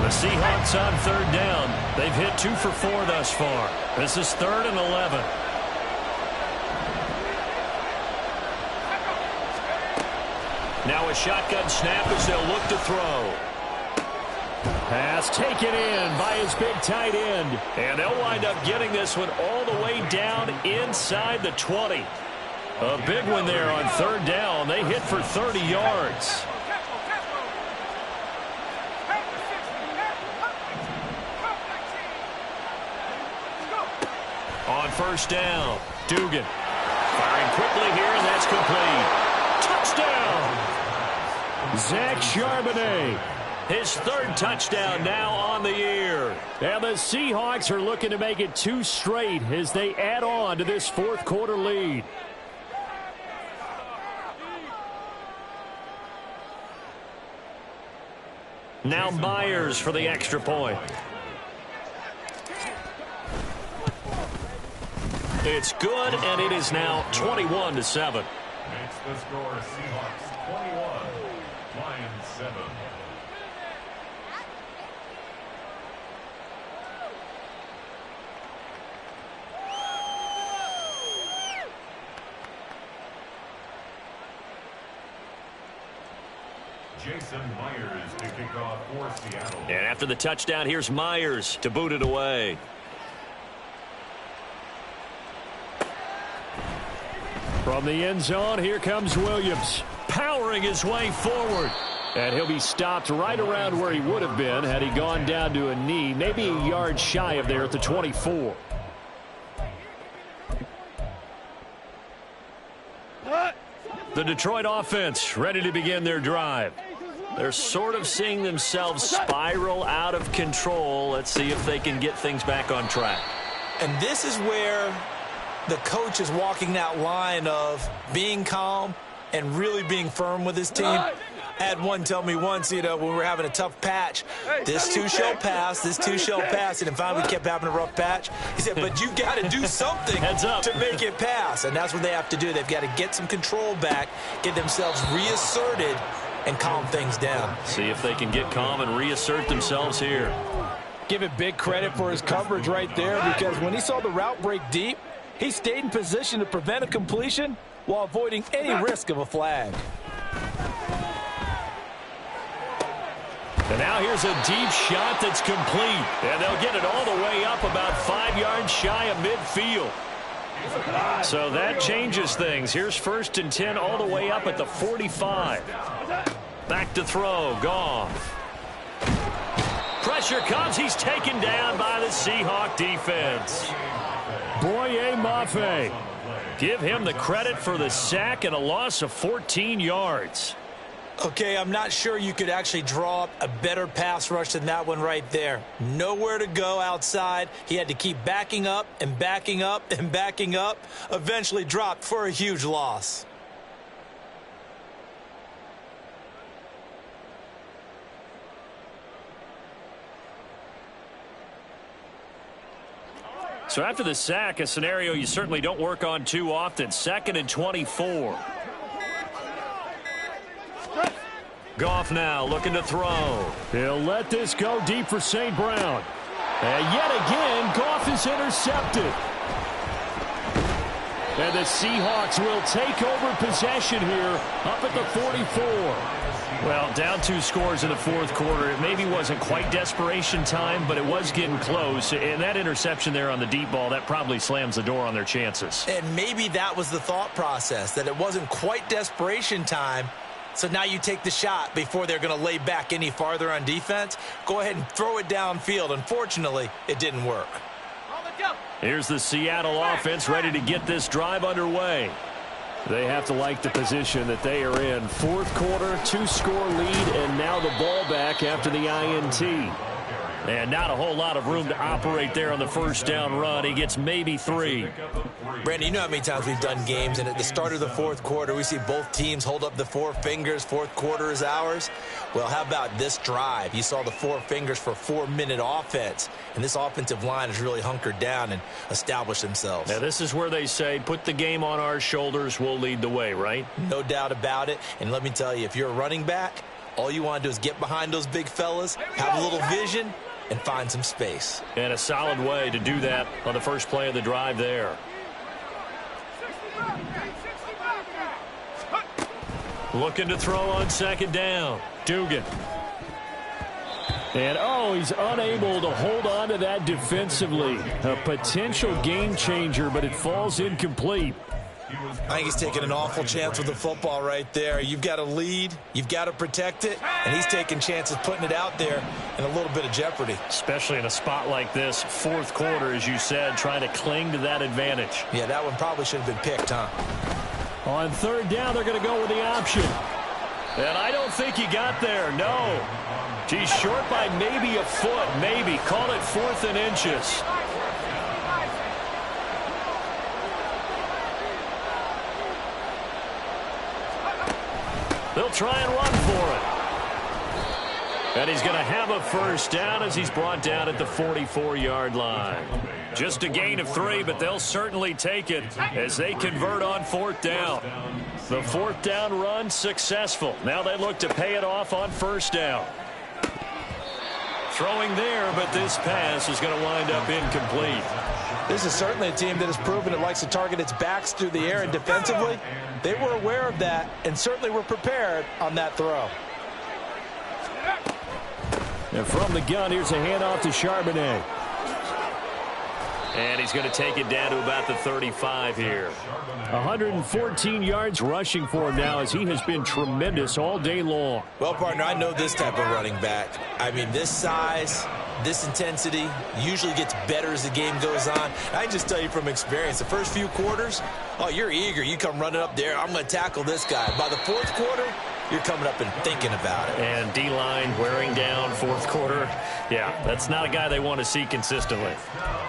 The Seahawks on third down. They've hit 2 for 4 thus far. This is 3rd and 11. Now a shotgun snap as they'll look to throw. Pass taken in by his big tight end. And they'll wind up getting this one all the way down inside the 20. A big one there on third down. They hit for 30 yards. On first down, Dugan firing quickly here, and that's complete. Touchdown! Zach Charbonnet, his 3rd touchdown now on the year. And the Seahawks are looking to make it 2 straight as they add on to this 4th quarter lead. Now Myers for the extra point. It's good, and it is now 21-7. Makes the score Seahawks 21, Lions 7. Jason Myers to kick off for Seattle. And after the touchdown, here's Myers to boot it away. From the end zone, here comes Williams, powering his way forward. And he'll be stopped right around where he would have been had he gone down to a knee, maybe a yard shy of there at the 24. The Detroit offense ready to begin their drive. They're sort of seeing themselves spiral out of control. Let's see if they can get things back on track. And this is where the coach is walking that line of being calm and really being firm with his team. I had one tell me once, when we were having a tough patch, this too shall pass, this too shall pass. And then finally we kept having a rough patch. He said, but you got to do something to make it pass. And that's what they have to do. They've got to get some control back, get themselves reasserted, and calm things down. See if they can get calm and reassert themselves here. Give it big credit for his coverage right there, because when he saw the route break deep, he stayed in position to prevent a completion while avoiding any risk of a flag. And now here's a deep shot that's complete. And they'll get it all the way up about 5 yards shy of midfield. So that changes things. Here's 1st and 10 all the way up at the 45. Back to throw. Goff. Pressure comes. He's taken down by the Seahawk defense. Boye Mafe. Give him the credit for the sack and a loss of 14 yards. Okay, I'm not sure you could actually draw up a better pass rush than that one right there. Nowhere to go outside. He had to keep backing up and backing up and backing up. Eventually dropped for a huge loss. So after the sack, a scenario you certainly don't work on too often. 2nd and 24. Goff now looking to throw. He'll let this go deep for St. Brown. And yet again, Goff is intercepted. And the Seahawks will take over possession here up at the 44. Well, down 2 scores in the 4th quarter. It maybe wasn't quite desperation time, but it was getting close. And that interception there on the deep ball, that probably slams the door on their chances. And maybe that was the thought process, that it wasn't quite desperation time. So now you take the shot before they're going to lay back any farther on defense. Go ahead and throw it downfield. Unfortunately, it didn't work. Here's the Seattle offense ready to get this drive underway. They have to like the position that they are in. 4th quarter, 2-score lead, and now the ball back after the INT. And not a whole lot of room to operate there on the 1st down run. He gets maybe 3. Brandon, you know how many times we've done games, and at the start of the 4th quarter, we see both teams hold up the 4 fingers. 4th quarter is ours. Well, how about this drive? You saw the 4 fingers for 4-minute offense, and this offensive line has really hunkered down and established themselves. Now, this is where they say, put the game on our shoulders, we'll lead the way, right? No doubt about it. And let me tell you, if you're a running back, All you want to do is get behind those big fellas, have a little vision, and find some space. And a solid way to do that on the first play of the drive there. Looking to throw on second down. Dugan. And, he's unable to hold on to that defensively. A potential game changer, but it falls incomplete. I think he's taking an awful chance with the football right there. You've got to lead, you've got to protect it, and he's taking chances putting it out there in a little bit of jeopardy. Especially in a spot like this, fourth quarter, as you said, trying to cling to that advantage. Yeah, that one probably should have been picked, huh? On third down, they're going to go with the option. And I don't think he got there, no. He's short by maybe a foot, maybe. Call it 4th and inches. They'll try and run for it. And he's going to have a first down as he's brought down at the 44-yard line. Just a gain of 3, but they'll certainly take it as they convert on 4th down. The 4th down run successful. Now they look to pay it off on 1st down. Throwing there, but this pass is going to wind up incomplete. This is certainly a team that has proven it likes to target its backs through the air, and defensively, they were aware of that and certainly were prepared on that throw. And from the gun, here's a handoff to Charbonnet. And he's going to take it down to about the 35 here. 114 yards rushing for him now as he has been tremendous all day long. Well, partner, I know this type of running back. I mean, this size, this intensity usually gets better as the game goes on. I can just tell you from experience, the first few quarters, you're eager. You come running up there, I'm going to tackle this guy. By the fourth quarter, you're coming up and thinking about it. And D-line wearing down fourth quarter. Yeah, that's not a guy they want to see consistently.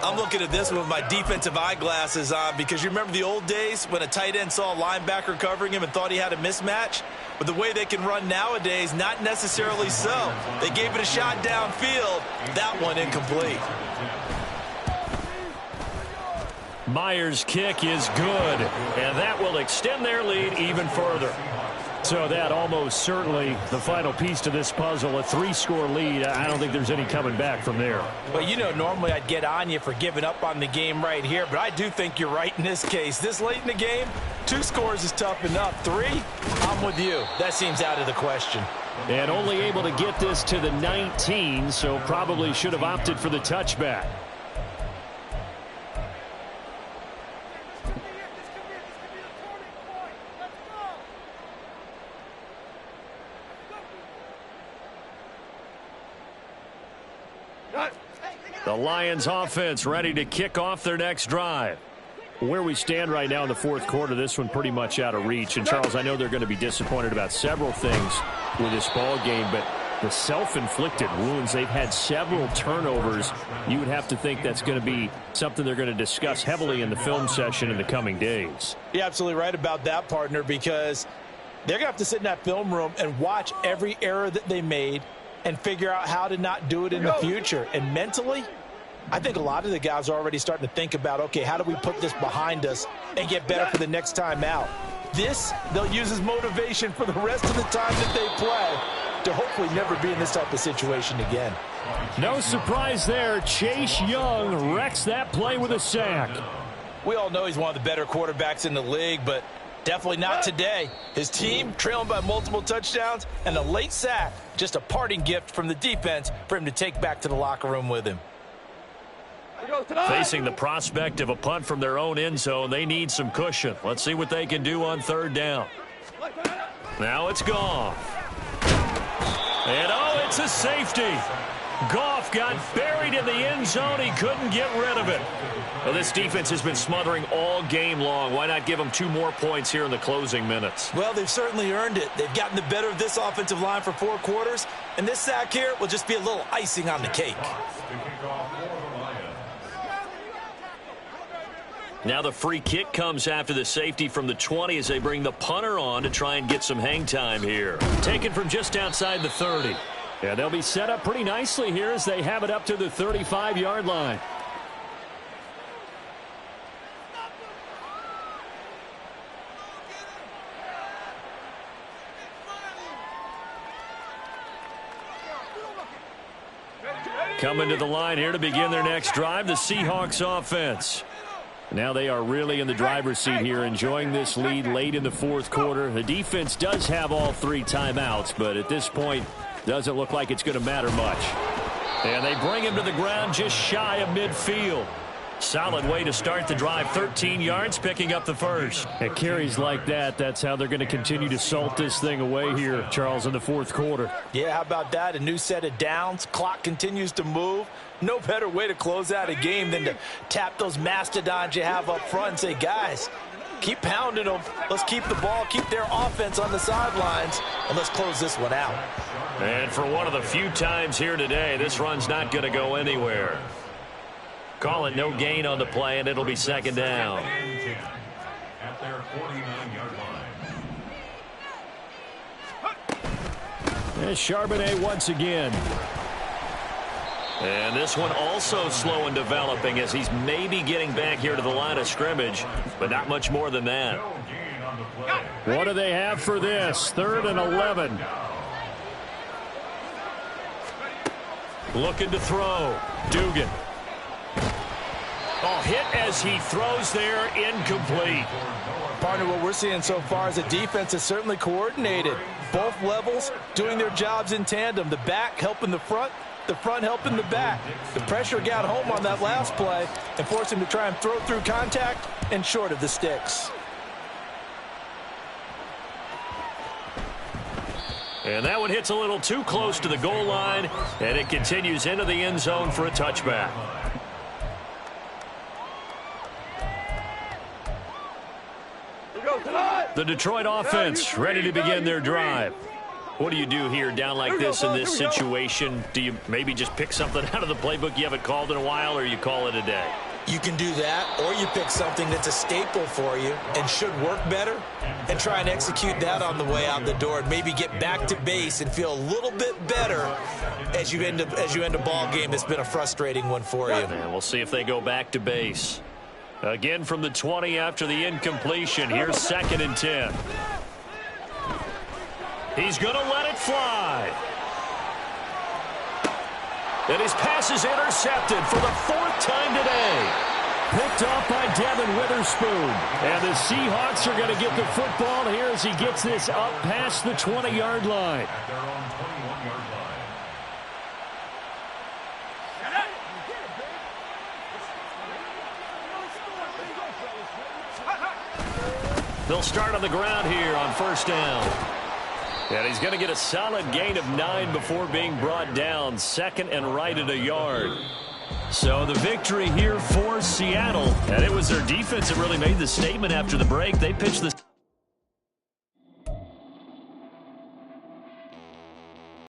I'm looking at this with my defensive eyeglasses on because you remember the old days when a tight end saw a linebacker covering him and thought he had a mismatch? But the way they can run nowadays, not necessarily so. They gave it a shot downfield. That one incomplete. Myers' kick is good, and that will extend their lead even further. So that almost certainly the final piece to this puzzle, a 3-score lead. I don't think there's any coming back from there. Well, you know, normally I'd get on you for giving up on the game right here, but I do think you're right in this case. This late in the game, 2 scores is tough enough. 3, I'm with you. That seems out of the question. And only able to get this to the 19, so probably should have opted for the touchback. The Lions offense ready to kick off their next drive. Where we stand right now in the fourth quarter, this one pretty much out of reach. And, Charles, I know they're going to be disappointed about several things with this ball game, but the self-inflicted wounds, they've had several turnovers. You would have to think that's going to be something they're going to discuss heavily in the film session in the coming days. You're absolutely right about that, partner, because they're going to have to sit in that film room and watch every error that they made and figure out how to not do it in the future. And mentally, I think a lot of the guys are already starting to think about, okay, how do we put this behind us and get better for the next time out? This, they'll use as motivation for the rest of the time that they play to hopefully never be in this type of situation again. No surprise there. Chase Young wrecks that play with a sack. We all know he's one of the better quarterbacks in the league, but definitely not today. His team trailing by multiple touchdowns and a late sack, just a parting gift from the defense for him to take back to the locker room with him. Facing the prospect of a punt from their own end zone, they need some cushion. Let's see what they can do on third down. Now it's Goff. And, it's a safety. Goff got buried in the end zone. He couldn't get rid of it. Well, this defense has been smothering all game long. Why not give them 2 more points here in the closing minutes? Well, they've certainly earned it. They've gotten the better of this offensive line for 4 quarters, and this sack here will just be a little icing on the cake. Now the free kick comes after the safety from the 20 as they bring the punter on to try and get some hang time here. Taken from just outside the 30. Yeah, they'll be set up pretty nicely here as they have it up to the 35-yard line. Coming to the line here to begin their next drive, the Seahawks offense. Now they are really in the driver's seat here, enjoying this lead late in the fourth quarter. The defense does have all 3 timeouts, but at this point, doesn't look like it's going to matter much. And they bring him to the ground just shy of midfield. Solid way to start the drive. 13 yards, picking up the first. At carries like that, that's how they're going to continue to salt this thing away here, Charles, in the fourth quarter. Yeah, how about that? A new set of downs. Clock continues to move. No better way to close out a game than to tap those mastodons you have up front and say, guys, keep pounding them. Let's keep the ball, keep their offense on the sidelines, and let's close this one out. And for one of the few times here today, this run's not going to go anywhere. Call it no gain on the play, and it'll be second down. At their 49-yard line. And Charbonnet once again. And this one also slow in developing as he's maybe getting back here to the line of scrimmage, but not much more than that. No gain on the play. What do they have for this? 3rd and 11. Looking to throw. Dugan. Oh, hit as he throws there, incomplete. Partner, what we're seeing so far is the defense is certainly coordinated. Both levels doing their jobs in tandem. The back helping the front helping the back. The pressure got home on that last play and forced him to try and throw through contact and short of the sticks. And that one hits a little too close to the goal line, and it continues into the end zone for a touchback. The Detroit offense ready to begin their drive. What do you do here down like this in this situation? Do you maybe just pick something out of the playbook you haven't called in a while, or you call it a day? You can do that, or you pick something that's a staple for you and should work better and try and execute that on the way out the door and maybe get back to base and feel a little bit better as you end a ball game that's been a frustrating one for you. And we'll see if they go back to base. Again from the 20 after the incompletion. Here's 2nd and 10. He's going to let it fly. And his pass is intercepted for the 4th time today. Picked off by Devin Witherspoon. And the Seahawks are going to get the football here as he gets this up past the 20-yard line. At their own 21-yard line. They'll start on the ground here on 1st down. And he's going to get a solid gain of 9 before being brought down. 2nd and right at a yard. So the victory here for Seattle. And it was their defense that really made the statement after the break. They pitched the